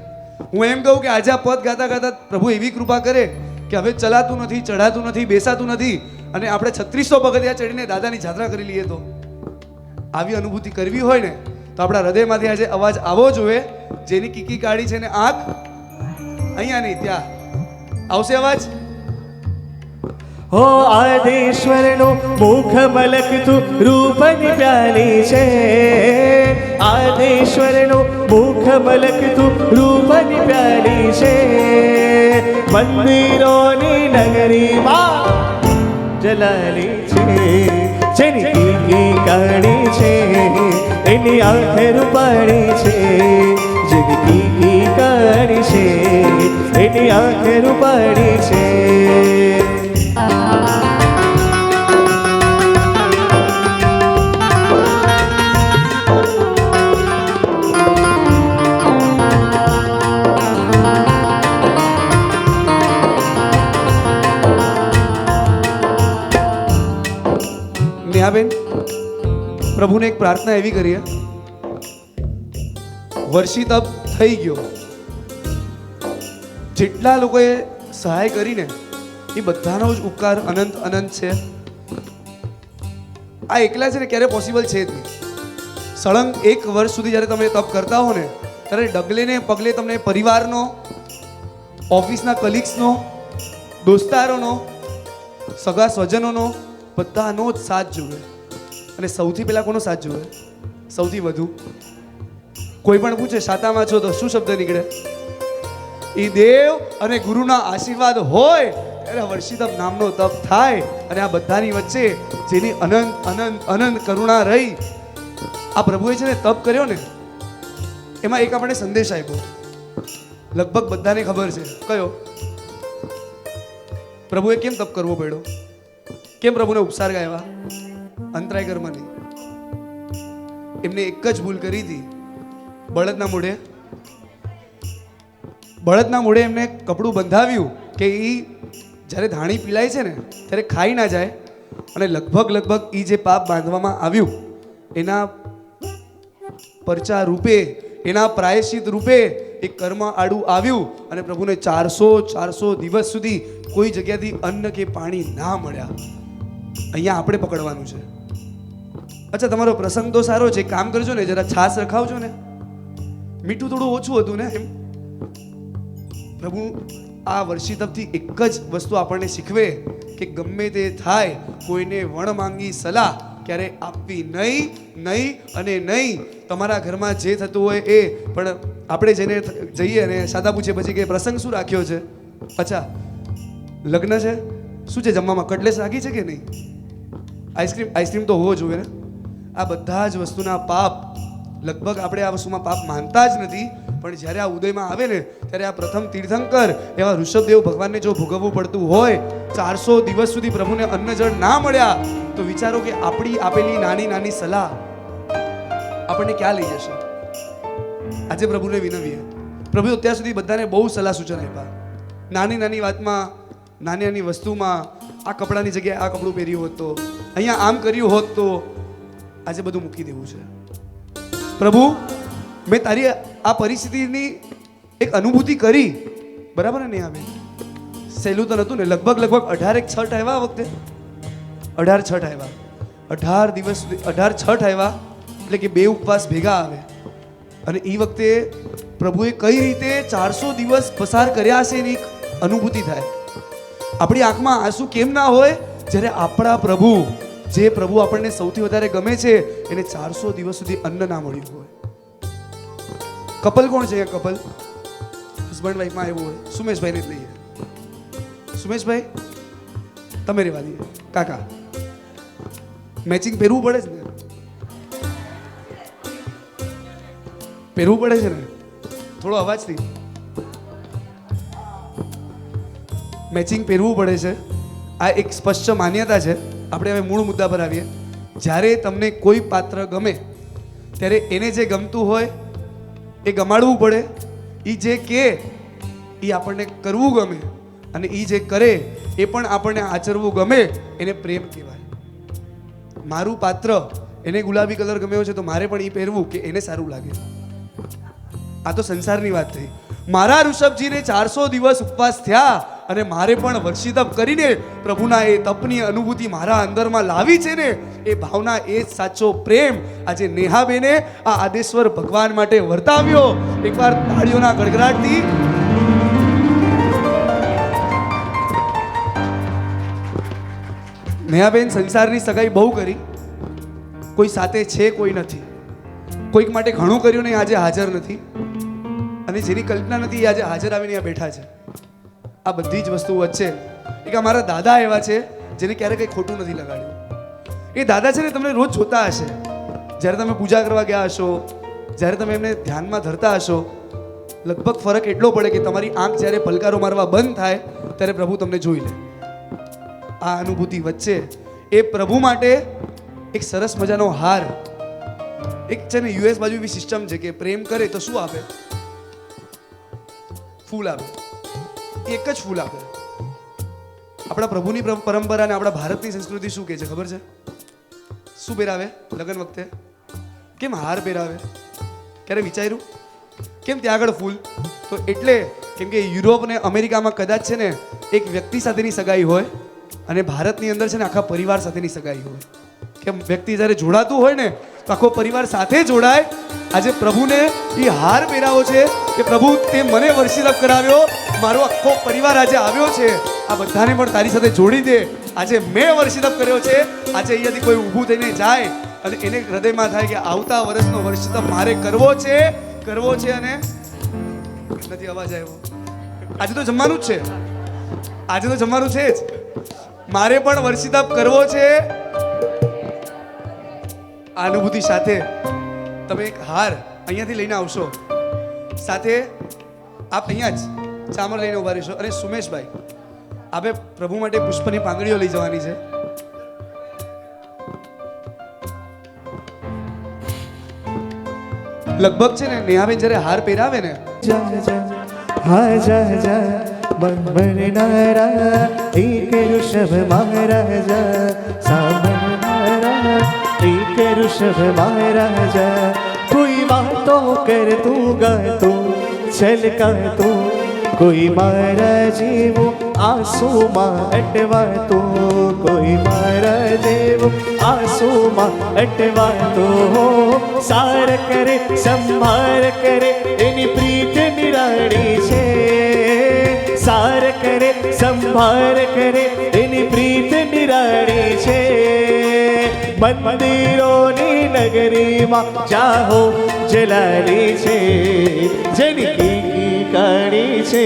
હું એમ કહું કે આજે આ પદ ગાતા ગાતા પ્રભુ એવી કૃપા કરે કે હવે ચલાતું નથી, ચઢાતું નથી, બેસાતું નથી અને આપણે 3600 પગથિયા ચડીને દાદાની યાત્રા કરી લઈએ. તો આવી અનુભૂતિ કરવી હોય ને તો આપણા હૃદયમાંથી આજે અવાજ આવવો જોઈએ. જેની કીકી કાઢી છે ને આંખ અહીંયા નહીં ત્યાં આવશે અવાજ. હો આદેશ્વરનું મુખ મલકતું રૂપની પ્યાલી છે આદેશ્વરનું મુખ મલકતું રૂપની પ્યાલી છે મંદિરોની નગરીમાં જલાલી છે જેની કીકી કાળી છે એની આંખ રૂપાળી છે જિંદગી કી કણી છે એની આંખે રૂપાળી છે. નેહાબેન, પ્રભુને એક પ્રાર્થના એવી કરીએ, વર્ષી તપ થઈ ગયો, જેટલા લોકોએ સહાય કરીને એ બધાનો જ ઉપકાર અનંત અનંત છે. આ એકલા છે ને ક્યારે પોસિબલ છે જ નહીં. સળંગ 1 વર્ષ સુધી જ્યારે તમે તપ કરતા હો ને ત્યારે ડગલે ને પગલે તમને પરિવારનો, ઓફિસના કલીગ્સનો, દોસ્તારોનો, સગા સ્વજનોનો બધાનો જ સાથ જોવે. અને સૌથી પહેલા કોનો સાથ જોવે? સૌથી વધુ. કોઈ પણ પૂછે શાતામાં છો તો શું શબ્દ નીકળે? એ દેવ અને ગુરુના આશીર્વાદ હોય ત્યારે વર્ષી તપ નામનો તપ થાય. અને આ બધાની વચ્ચે જેની અનંત અનંત અનંત કરુણા રહી, આ પ્રભુએ છે ને તપ કર્યો ને એમાં એક આપણે સંદેશ આપ્યો, લગભગ બધાને ખબર છે. કયો? પ્રભુએ કેમ તપ કરવો પડ્યો? કેમ પ્રભુને ઉપસાર ગાયવા? અંતરાય કર્મની. એમને એક જ ભૂલ કરી હતી, બળદના મોઢે એમને કપડું બંધાવ્યું કે એ જ્યારે ધાણી પીલાય છે ને ત્યારે ખાઈ ના જાય. અને લગભગ એ જે પાપ બાંધવામાં આવ્યું એના પરચા રૂપે, એના પ્રાયશ્ચિત રૂપે એ કર્મ આડું આવ્યું અને પ્રભુને 400 દિવસ સુધી કોઈ જગ્યાથી અન્ન કે પાણી ના મળ્યા. અહીંયા આપણે પકડવાનું છે. અચ્છા, તમારો પ્રસંગ તો સારો છે, કામ કરજો ને, જરા છાસ રખાવજો ને, મીઠું થોડું ઓછું હતું ને એમ. પ્રભુ આ વર્ષી તપથી એક જ વસ્તુ આપણને શીખવે કે ગમે તે થાય કોઈને વણ માંગી સલાહ ક્યારે આપવી નહીં. તમારા ઘરમાં જે થતું હોય એ, પણ આપણે જઈને જઈએ અને સાદા પૂછે પછી કે પ્રસંગ શું રાખ્યો છે? અચ્છા લગ્ન છે, શું છે જમવામાં? કટલેસ રાખી છે કે નહીં? આઈસ્ક્રીમ તો હોવો જોઈએ ને. આ બધા જ વસ્તુના પાપ લગભગ આપણે આ વસ્તુમાં પાપ માનતા જ નથી. પણ જ્યારે આ ઉદયમાં આવે ને ત્યારે આ પ્રથમ તીર્થંકર એવા ઋષભદેવ ભગવાનને જો ભોગવવું પડતું હોય, 400 દિવસ સુધી પ્રભુને અન્ન જળ ના મળ્યા, તો વિચારો કે આપણી આપેલી નાની નાની સલાહ આપણને ક્યાં લઈ જશે? આજે પ્રભુને વિનવીએ. પ્રભુ અત્યાર સુધી બધાને બહુ સલાહ સૂચન આપ્યા, નાની નાની વાતમાં, નાની નાની વસ્તુમાં. આ કપડાની જગ્યાએ આ કપડું પહેર્યું હોત તો, અહીંયા આમ કર્યું હોત તો. આજે બધું મૂકી દેવું છે. પ્રભુ, મેં તારી આ પરિસ્થિતિની એક અનુભૂતિ કરી, બરાબર ને? આવે સહેલું તો નહોતું ને. લગભગ 18 છઠ આવ્યા. આ વખતે 18 છઠ આવ્યા. 18 દિવસ સુધી 18 છઠ આવ્યા એટલે કે 2 ઉપવાસ ભેગા આવે. અને એ વખતે પ્રભુએ કઈ રીતે 400 દિવસ પસાર કર્યા હશે એની અનુભૂતિ થાય. આપણી આંખમાં આંસુ કેમ ના હોય જ્યારે આપણા પ્રભુ, જે પ્રભુ આપણને સૌથી વધારે ગમે છે, એને 400 દિવસ સુધી અન્ન ના મળ્યું હોય. કપલ કોણ છે? કપલ હસબન્ડ વાઈફમાં આવ્યું હોય, સુમેશભાઈને જ લઈએ. સુમેશભાઈ, તમે રેવા દઈએ. કાકા, મેચિંગ પહેરવું પડે છે ને? પહેરવું પડે છે ને? થોડો અવાજથી. મેચિંગ પહેરવું પડે છે. આ એક સ્પષ્ટ માન્યતા છે. આપણે હવે મૂળ મુદ્દા પર આવીએ. જ્યારે તમને કોઈ પાત્ર ગમે ત્યારે એને જે ગમતું હોય એ ગમાડવું પડે. એ જે કહે એ આપણને કરવું ગમે, અને એ જે કરે એ પણ આપણને આચરવું ગમે. એને પ્રેમ કહેવાય. મારું પાત્ર, એને ગુલાબી કલર ગમ્યો છે તો મારે પણ એ પહેરવું કે એને સારું લાગે. આ તો સંસારની વાત થઈ. મારા ઋષભજીને 400 દિવસ ઉપવાસ થયા અને મારે પણ વર્ષી તપ કરીને પ્રભુના એ તપની અનુભૂતિ મારા અંદરમાં લાવી છે ને, એ ભાવના, એ જ સાચો પ્રેમ આજે નેહાબેને આ આદેશ્વર ભગવાન માટે વર્તાવ્યો. એકવાર તાળીઓના ગડગડાટથી નેહાબેન સંસારની સગાઈ બહુ કરી, કોઈ સાથે છે કોઈ નથી, કોઈક માટે ઘણું કર્યું ને આજે હાજર નથી, અને જેની કલ્પના નથી એ આજે હાજર આવીને અહીંયા બેઠા છે. આ બધી જ વસ્તુ વચ્ચે એક અમારા દાદા એવા છે જેને ક્યારે કંઈ ખોટું નથી લગાડ્યું. એ દાદા છે ને તમને રોજ જોતા હશે, જ્યારે તમે પૂજા કરવા ગયા હશો, જ્યારે તમે એમને ધ્યાનમાં ધરતા હશો, લગભગ ફરક એટલો પડે કે તમારી આંખ જ્યારે પલકારો મારવા બંધ થાય ત્યારે પ્રભુ તમને જોઈ લે. આ અનુભૂતિ વચ્ચે એ પ્રભુ માટે એક સરસ મજાનો હાર, એક છે ને યુએસ બાજુ એવી સિસ્ટમ છે કે પ્રેમ કરે તો શું આપે? ફૂલ આપે. એક જ ફૂલ આપે. આપણા પ્રભુની પરંપરા અને આપણા ભારતની સંસ્કૃતિ શું કહે છે ખબર છે? શું પહેરાવે લગ્ન વખતે? કેમ હાર પહેરાવે? ક્યારે વિચાર્યું કેમ ત્યાં આગળ ફૂલ? તો એટલે કેમ કે યુરોપ અને અમેરિકામાં કદાચ છે ને એક વ્યક્તિ સાથેની સગાઈ હોય અને ભારતની અંદર છે ને આખા પરિવાર સાથેની સગાઈ હોય. કે વ્યક્તિ જ્યારે જોડાતું હોય ને તો આખો પરિવાર સાથે જોડાય. આજે પ્રભુને એ હાર પહેરાવો છે કે પ્રભુ તે મને વર્ષિલપ કરાવ્યો, મારો આખો પરિવાર આજે આવ્યો છે, આ બધાને પણ તારી સાથે જોડી દે. આજે મેં વર્ષિલપ કર્યો છે. આજે અહીંયાથી કોઈ ઊભું થઈને જાય અને એને હૃદયમાં થાય કે આવતા વર્ષનો વર્ષિલપ મારે કરવો છે અને નથી અવાજ આવ્યો. આજે તો જમવાનું જ છે, આજે તો જમવાનું છે જ. મારે પણ વર્ષિલપ કરવો છે. આ અનુભૂતિ સાથે તમે એક હાર અહીંયાથી લઈને આવશો, સાથે આપ અહીંયા જ ચામર લઈને ઉભા રહેશો. અને સુમેશભાઈ, આપણે પ્રભુ માટે પુષ્પની પાંદડીઓ લઈ જવાની છે. લગભગ છે ને નેહાબેન જ્યારે હાર પહેરાવે ને, જા જા હા જા જા બંબરનારા એક ઋષભ મહારાજા, સાંભળનારા એક ऋषभ महाराजा. कोई बातों कर तू गातो छलकातो, कोई मारा जीवो आंसुમાં અટવાતો, કોઈ મારા જેવો આંસુમાં અટવાતો. સાર કરે સંભાર કરે એની પ્રીત નિરાળી છે, સાર કરે સંભાર કરે એની પ્રીત નિરાળી છે. મંદિરોની નગરીમાં જાહો જલાલી છે, જેની કીકી કાળી છે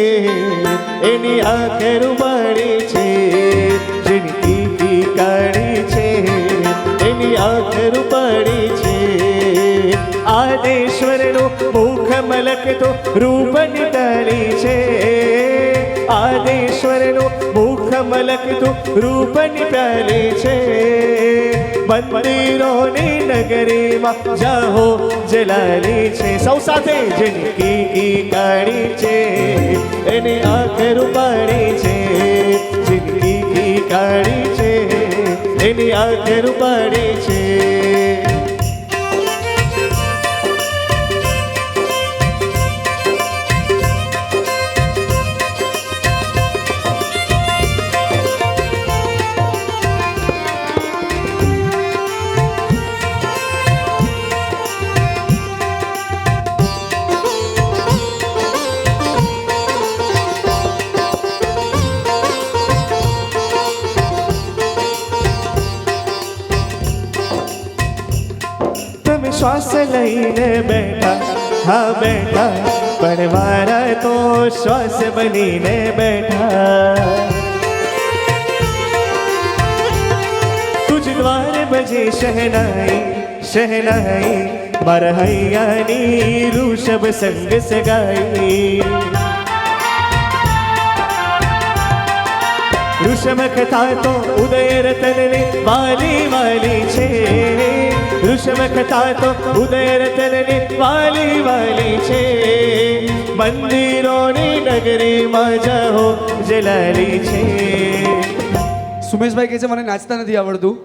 એની આંખ રૂપાળી છે, જેની કીકી કાળી છે એની આંખ રૂપાળી છે. આદેશ્વરનું મુખ મલકતો રૂપ નિટાળી છે, આદેશ્વરનું મુખ મલકતું રૂપ નિટાળી છે. મંદિરોની નગરીમાં જાહો જલાલી છે. સૌ સાથે જેની કીકી કાળી છે એની આંખ રૂપાળી છે, જેની કીકી કાળી છે એની આંખ રૂપાળી છે. શ્વાસ લઈને બેઠા, હા બેઠા, પણ મારા તો શ્વાસ બનીને બેઠા. તુજ દ્વાર બજે શહનાઈ શહનાઈ, મારા હૈયાની ઋષભ સંગ સગાઈ. ઋષભ કથા તો ઉદય રતનની વાલી વાલી છે, ઋષભ કથા તો ઉદય રતનની વાલી વાલી છે. મંદિરોની નગરીમાં જાહો જલાલી છે. સુમેશભાઈ કહે છે મને નાચતા નથી આવડતું.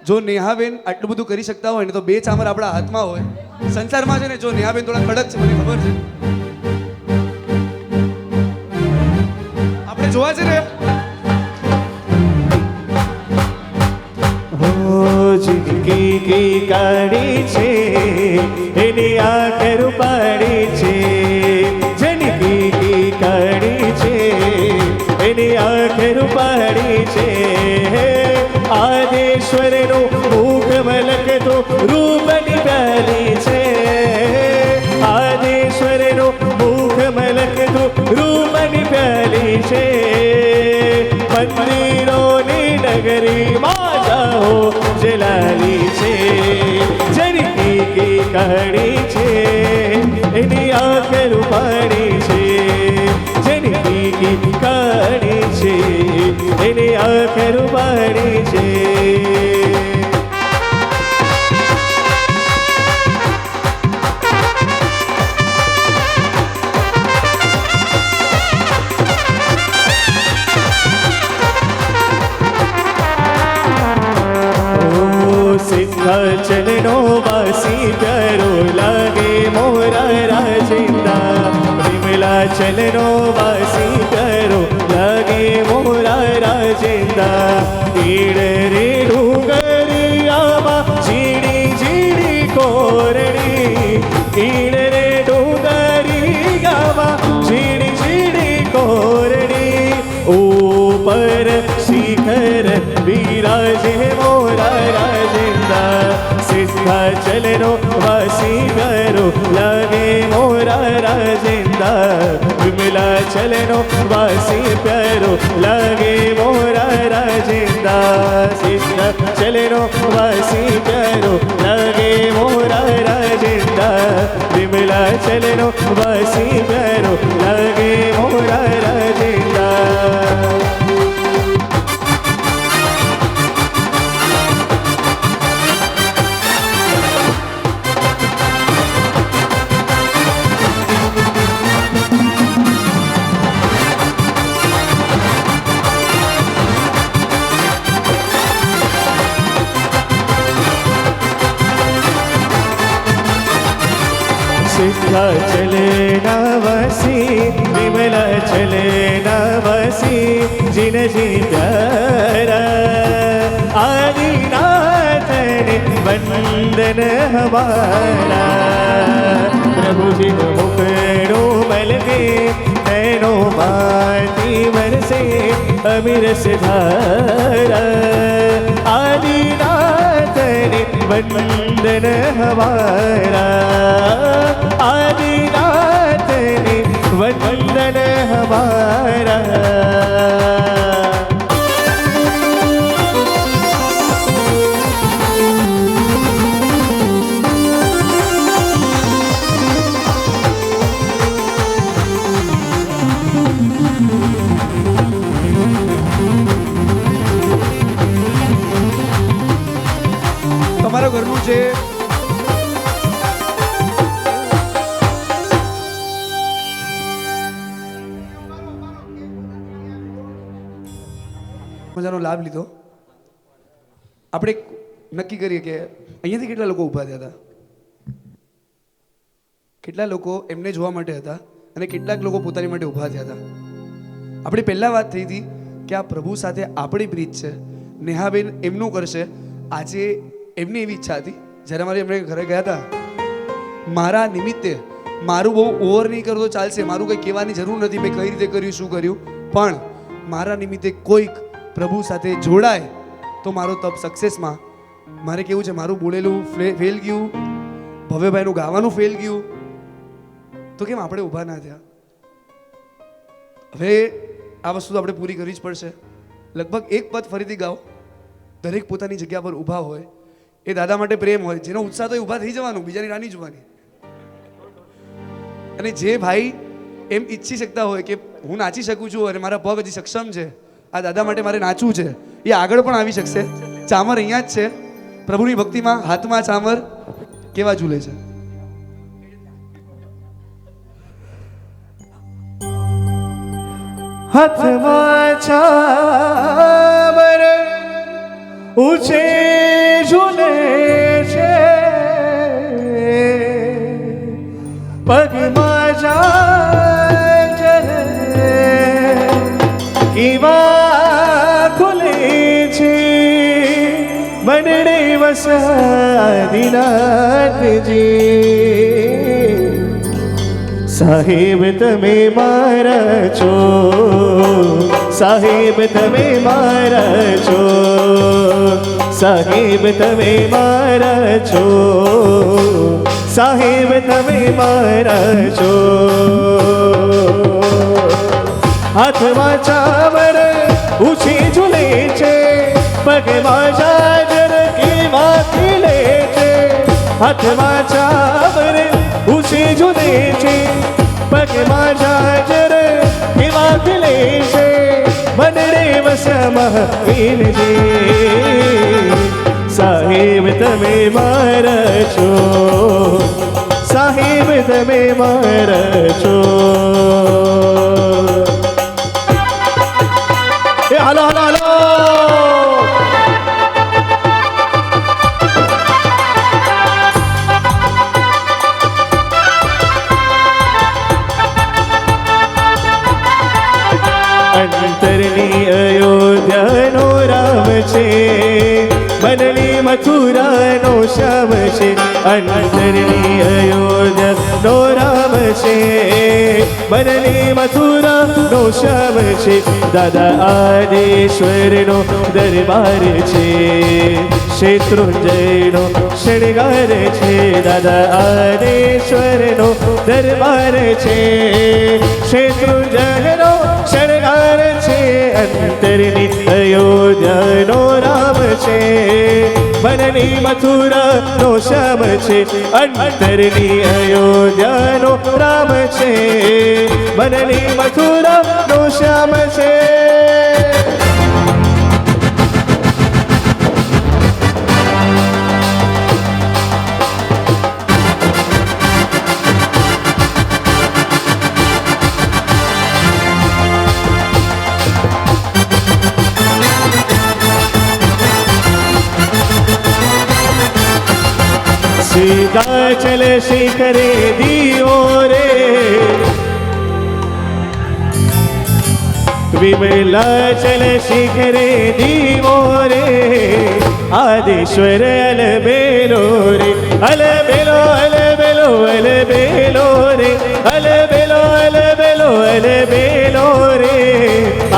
જો નેહાબેન આટલું બધું કરી શકતા હોય ને તો બે ચામર આપણા હાથમાં હોય. સંસારમાં છે ને જો નેહાબેન થોડા કડક છે, મને ખબર છે. આપણે જોવા છે ને जिनकी की काड़ी छे एनी आंख रूपाड़ी छे, जिनकी की काड़ी छे एनी आंख रूपाड़ी छे. आदेश्वरનું મુખ મલકતું રૂપ નિટાળી છે, આદેશ્વરનું મુખ મલકતું રૂપ નિટાળી છે. મંદિરોની નગરીમાં જાહો જલાલી છે, જેની કીકી કાળી છે એની આંખ રૂપાળી કાઢી છે એની આંખ રૂપાળી છે. સિંહાચલનો વાસી પ્યારો લાગે મોરા રાજેન્દ્ર. વિમલા ચલનો વાસી પ્યારો લાગે મોરા રાજેન્દ્ર. ઈડ રે ડુંગરિયામાં ઝીણી ઝીણી કોરડી. ઈડ રે ડુંગરિયામાં ઝીણી ઝીણી કોરડી. ઉપર શિખર વિરાજે મોરા રાજેન્દ્ર. સિંહાચલનો વાસી પ્યારો લાગે મોરા રાજેન્દ્ર. વિમલા ચલનો વાસી પ્યારો લાગે મોરા રાજેન્દ્ર. સિંહાચલનો વાસી પ્યારો લાગે મોરા રાજેન્દ્ર. વિમલા ચલનો વાસી પ્યારો લાગે મોરા રાજેન્દ્ર. સિંહાચલે નવસી વિમલા ચલે નવસી જીનજી પ્યારા. આદિનાથને વંદન હમારા. પ્રભુજીનો મુખડો મલકે નૈનો માતી વરસે અમીરસ ધારા. આદિનાથને વંદન હમારા. આદિનાથને વંદન હમારા. તમારા ઘરનું છે મજાનો લાભ લીધો. આપણે નક્કી કરીએ કે અહીંયાથી કેટલા લોકો ઊભા થયા હતા, કેટલા લોકો એમને જોવા માટે હતા અને કેટલાક લોકો પોતાની માટે ઊભા થયા હતા. આપણે પહેલા વાત થઈ હતી કે આ પ્રભુ સાથે આપણી પ્રીત છે. નેહાબેન એમનું કરશે. આજે એમની એવી ઈચ્છા હતી જ્યારે અમારે એમણે ઘરે ગયા હતા, મારા નિમિત્તે, મારું બહુ ઓવર નહીં કરતો ચાલશે, મારું કંઈ કહેવાની જરૂર નથી મેં કઈ રીતે કર્યું શું કર્યું, પણ મારા નિમિત્તે કોઈક પ્રભુ સાથે જોડાય તો મારો તપ સક્સેસમાં. મારે કેવું છે, મારું બોલેલું ફેલ ગયું, ભવ્યભાઈનું ગાવાનું ફેલ ગયું, તો કેમ આપણે ઊભા ના થયા? હવે આ વસ્તુ તો આપણે પૂરી કરવી જ પડશે. લગભગ એક પદ ફરીથી ગાઓ. દરેક પોતાની જગ્યા પર ઊભા હોય. એ દાદા માટે પ્રેમ હોય, જેનો ઉત્સાહ તો એ ઊભા થઈ જવાનું, બીજાની રાની જોવાની. અને જે ભાઈ એમ ઈચ્છી શકતા હોય કે હું નાચી શકું છું અને મારા પગ હજી સક્ષમ છે, આ દાદા માટે મારે નાચવું છે, એ આગળ પણ આવી શકશે. ચામર અહીંયા જ છે. પ્રભુની ભક્તિમાં હાથમાં ચામર કેવા ઝૂલે છે. હાથમાં ચામર ઊંચે ઝૂલે છે, પગમાં ઝાંઝર કેવા ખુલે છે, મંડળે વસાદીનાથજી. સાહેબ તમે મારા છો, સાહેબ તમે મારા છો, સાહેબ તમે મારા છો, સાહેબ તમે મારા છો. હાથમાં ચામર ઊંચી ઝૂલે છે, પગમાં ઝાંઝર કેવા ખીલે છે. હાથમાં ચામર ઊંચી ઝૂલે છે, પગમાં ઝાંઝર કેવા ખીલે મહાવીરજી સાહેબ તમે મારા છો સાહેબ તમે મારા છો એ હાલો હાલો હાલો અંતરની અયોધ્યાનો રામ છે મનની મથુરાનો શ્યામ છે અંતરની અયોધ્યાનો રામ છે મનની મથુરાનો શ્યામ છે દાદા આદેશ્વરનો દરબાર છે શેત્રુંજયનો શણગાર છે દાદા આદેશ્વરનો દરબાર છે શેત્રુંજયનો શણગાર છે અંતરની અયોધ્યાનો રામ છે મનની મથુરાનો શ્યામ છે અંતરની અયોધ્યાનો રામ છે મનની મથુરાનો શ્યામ છે सीधा चले शिखरे दियो रे विमला चले शिखरे दियो रे आदेश्वर अलबेलो रे अलबेलो अलबेलो अलबेलो रे अलबेलो अलबेलो अलबेलो रे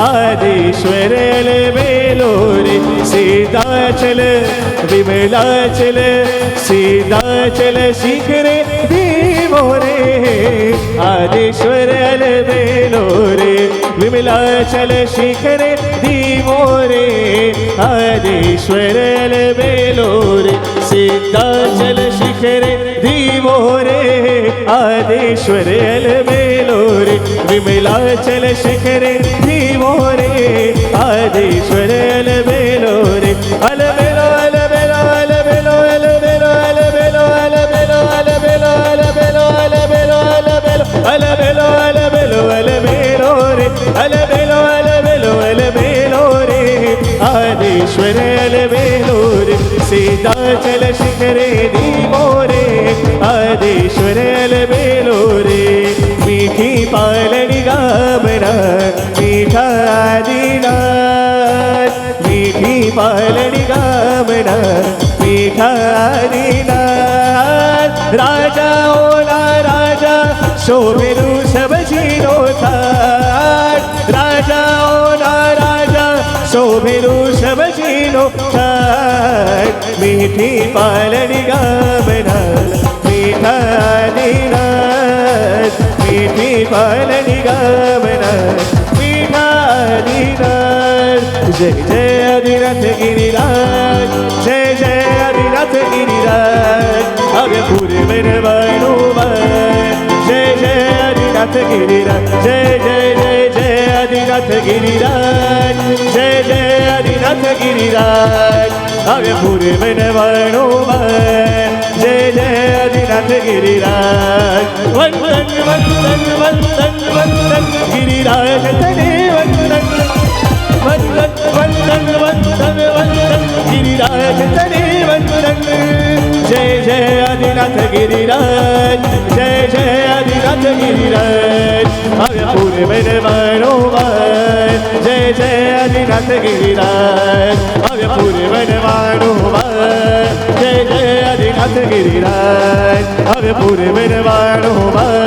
आदेश्वर अलबेलो रे सीधा चल विमला चल सीधा चल शिखरे दीवो रे आदेश्वर अलबेलो रे विमला चल शिखरे दीवो रे आदेश्वर अलबेलो रे सीधा चल शिखरे दीवो रे आदेश्वर अलबेलो रे विमला चल शिखरे दीवो रे आदेश्वर अलबेलो रे अलबेलो अलबेलो अलबेलो अलबेलो अलबेलो अलबेलो अलबेलो अलबेलो अलबेलो अलबेलो अलबेलो अलबेलो अलबेलो रे अलबेलो अलबेलो अलबेलो रे आदेश्वर अलबेलो रे सीधा चल शिखरे दीवो रे आदेश्वर अलबेलो रे मीठी पालनी गामना मीठा दीनार मीठी पालनी गामना मीठा दीनार राजा ओला राजा शोभेलू सबजीनो that Raja Ola Raja शोभेलू सबजीनो that मीठी पालनी गामना मीठा दीनार मीठी पालनी गामना मीठा दीनार जय जय आदिनाथ गिरिराज जय जय आदिनाथ गिरिराज आगे पूरे मेरे बनोवन जय जय आदिनाथ गिरिराज जय जय जय जय आदिनाथ गिरिराज जय जय आदिनाथ गिरिराज आगे पूरे मेरे बनोवन जय जय आदिनाथ गिरिराज वंदन वंदन वंदन वंदन गिरिराज तने वंदन वंदन वंदन वंदन वंदन गिरिराज तने वंदन जय जय आदिनाथ गिरिराज जय जय आदिनाथ गिरिराज आगे पूरे मेरे मनोवन जय जय आदिनाथ गिरिराज आगे पूरे मेरे मनोवन जय जय आदिनाथ गिरिराज आगे पूरे मेरे मनोवन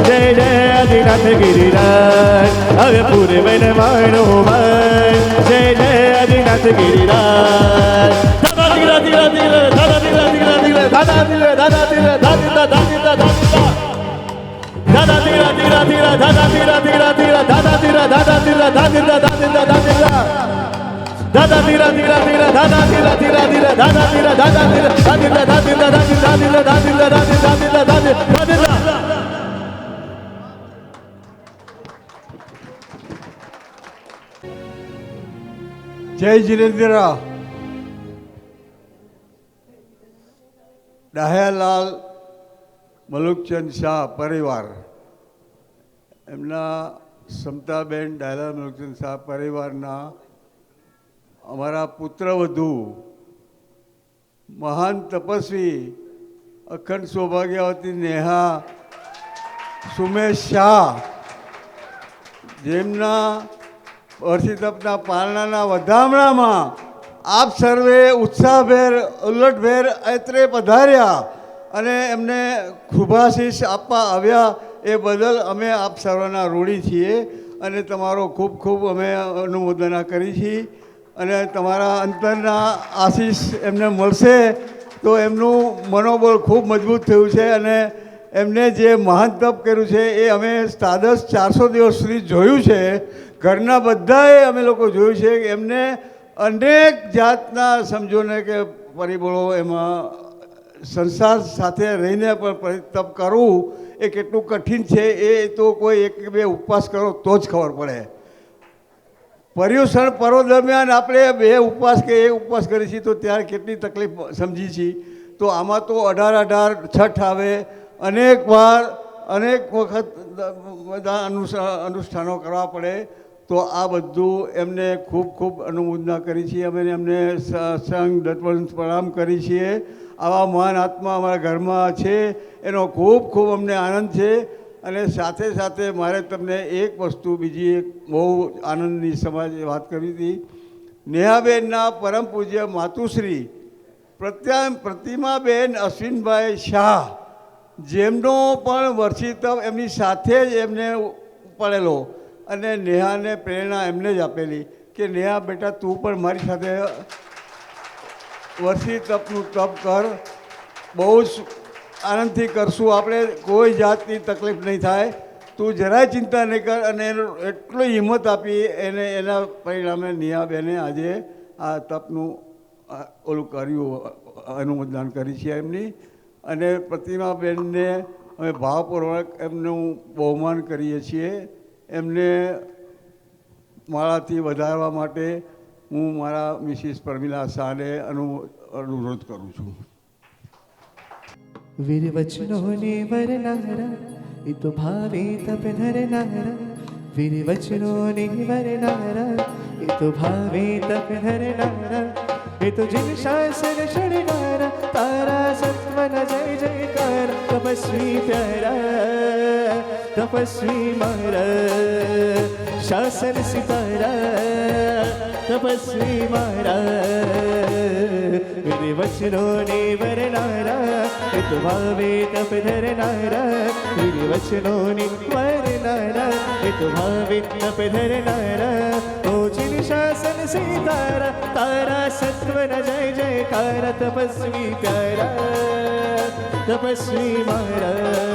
जय जय आदिनाथ गिरिराज आगे पूरे मेरे मनोवन जय जय आदिनाथ गिरिराज दादा दिला दिला दिला दादा दिला दिला दिला दादा दिला दादा दिला दादा दिला दादा दिला दादा दिला दिला दादा दिला दिला दिला दादा दिला दादा दिला दादा दिला दादा दिला दादा दिला दिला दिला दादा दिला दिला दिला दादा दिला दादा दिला दादा दिला दादा दिला दादा दिला दादा दिला दादा दिला दादा दिला જય જીનેન્દ્ર. ડાહ્યાલાલ મલુકચંદ શાહ પરિવાર, એમના સમતાબેન ડાહ્યાલાલ મલુકચંદ શાહ પરિવારના અમારા પુત્રવધુ મહાન તપસ્વી અખંડ સૌભાગ્યવતી નેહા સુમેશ શાહ, જેમના વર્ષિતપના પારણાના વધામણામાં આપ સર્વે ઉત્સાહભેર ઉલ્લટભેર અત્રે પધાર્યા અને એમને શુભાશીષ આપવા આવ્યા એ બદલ અમે આપ સર્વના ઋણી છીએ અને તમારો ખૂબ ખૂબ અમે અનુમોદના કરી છીએ. અને તમારા અંતરના આશીષ એમને મળશે તો એમનું મનોબળ ખૂબ મજબૂત થયું છે અને એમને જે મહાન તપ કર્યું છે એ અમે સાદસ 400 દિવસ સુધી જોયું છે. ઘરના બધાએ અમે લોકો જોયું છે કે એમને અનેક જાતના સમજો ને કે પરિબળો એમાં સંસાર સાથે રહીને પણ તપ કરવું એ કેટલું કઠિન છે એ તો કોઈ એક બે ઉપવાસ કરો તો જ ખબર પડે. પર્યુષણ પર્વ દરમિયાન આપણે 2 ઉપવાસ કે 1 ઉપવાસ કરીએ છીએ તો ત્યારે કેટલી તકલીફ સમજી છીએ. તો આમાં તો 18 છઠ આવે, અનેક વાર અનેક વખત બધા અનુષ્ઠાનો કરવા પડે. તો આ બધું એમને ખૂબ ખૂબ અનુમોદના કરી છીએ અમે. એમને સંઘ દત્તવંશ પ્રણામ કરી છીએ. આવા મહાન આત્મા અમારા ઘરમાં છે એનો ખૂબ ખૂબ અમને આનંદ છે. અને સાથે સાથે મારે તમને એક વસ્તુ બીજી એક બહુ આનંદની સમાજ વાત કરવી હતી. નેહાબેનના પરમ પૂજ્ય માતુશ્રી પ્રતિમાબેન અશ્વિનભાઈ શાહ, જેમનો પણ વર્ષિત એમની સાથે જ એમને પડેલો અને નેહાને પ્રેરણા એમને જ આપેલી કે નેહા બેટા તું પણ મારી સાથે વર્ષી તપનું તપ કર, બહુ જ આનંદથી કરશું આપણે, કોઈ જાતની તકલીફ નહીં થાય, તું જરાય ચિંતા નહીં કર. અને એનો એટલી હિંમત આપી એને, એના પરિણામે નેહાબેને આજે આ તપનું ઓલું કર્યું, અનુમોદન કરી છે એમની. અને પ્રતિમાબેનને અમે ભાવપૂર્વક એમનું બહુમાન કરીએ છીએ. એમને મારાથી વધારવા માટે હું મારા મિસિસ પરમિલા શાહને અનુરોધ કરું છું. વીર વચનોને વરનારા એ તો ભાવે તપ ધરનારા, વીર વચનોને વરનારા એ તો ભાવે તપ ધરનારા, એ તો જીન શાસન શરણારા, તારા સત્વન જય જયકાર, તપસ્વી પ્યારા તપસ્વી મારા, શાસન સિતારા તપસ્વી મારા, વીર વચનોને વરનારા એ તો ભાવે તપ ધરનારા, વીર વચનોને વરનારા એ તો ભાવે તપ ધરનારા, ઓ જીન શાસન સિતારા, તારા સત્વન જય જયકાર, તપસ્વી પ્યારા તપસ્વી મારા.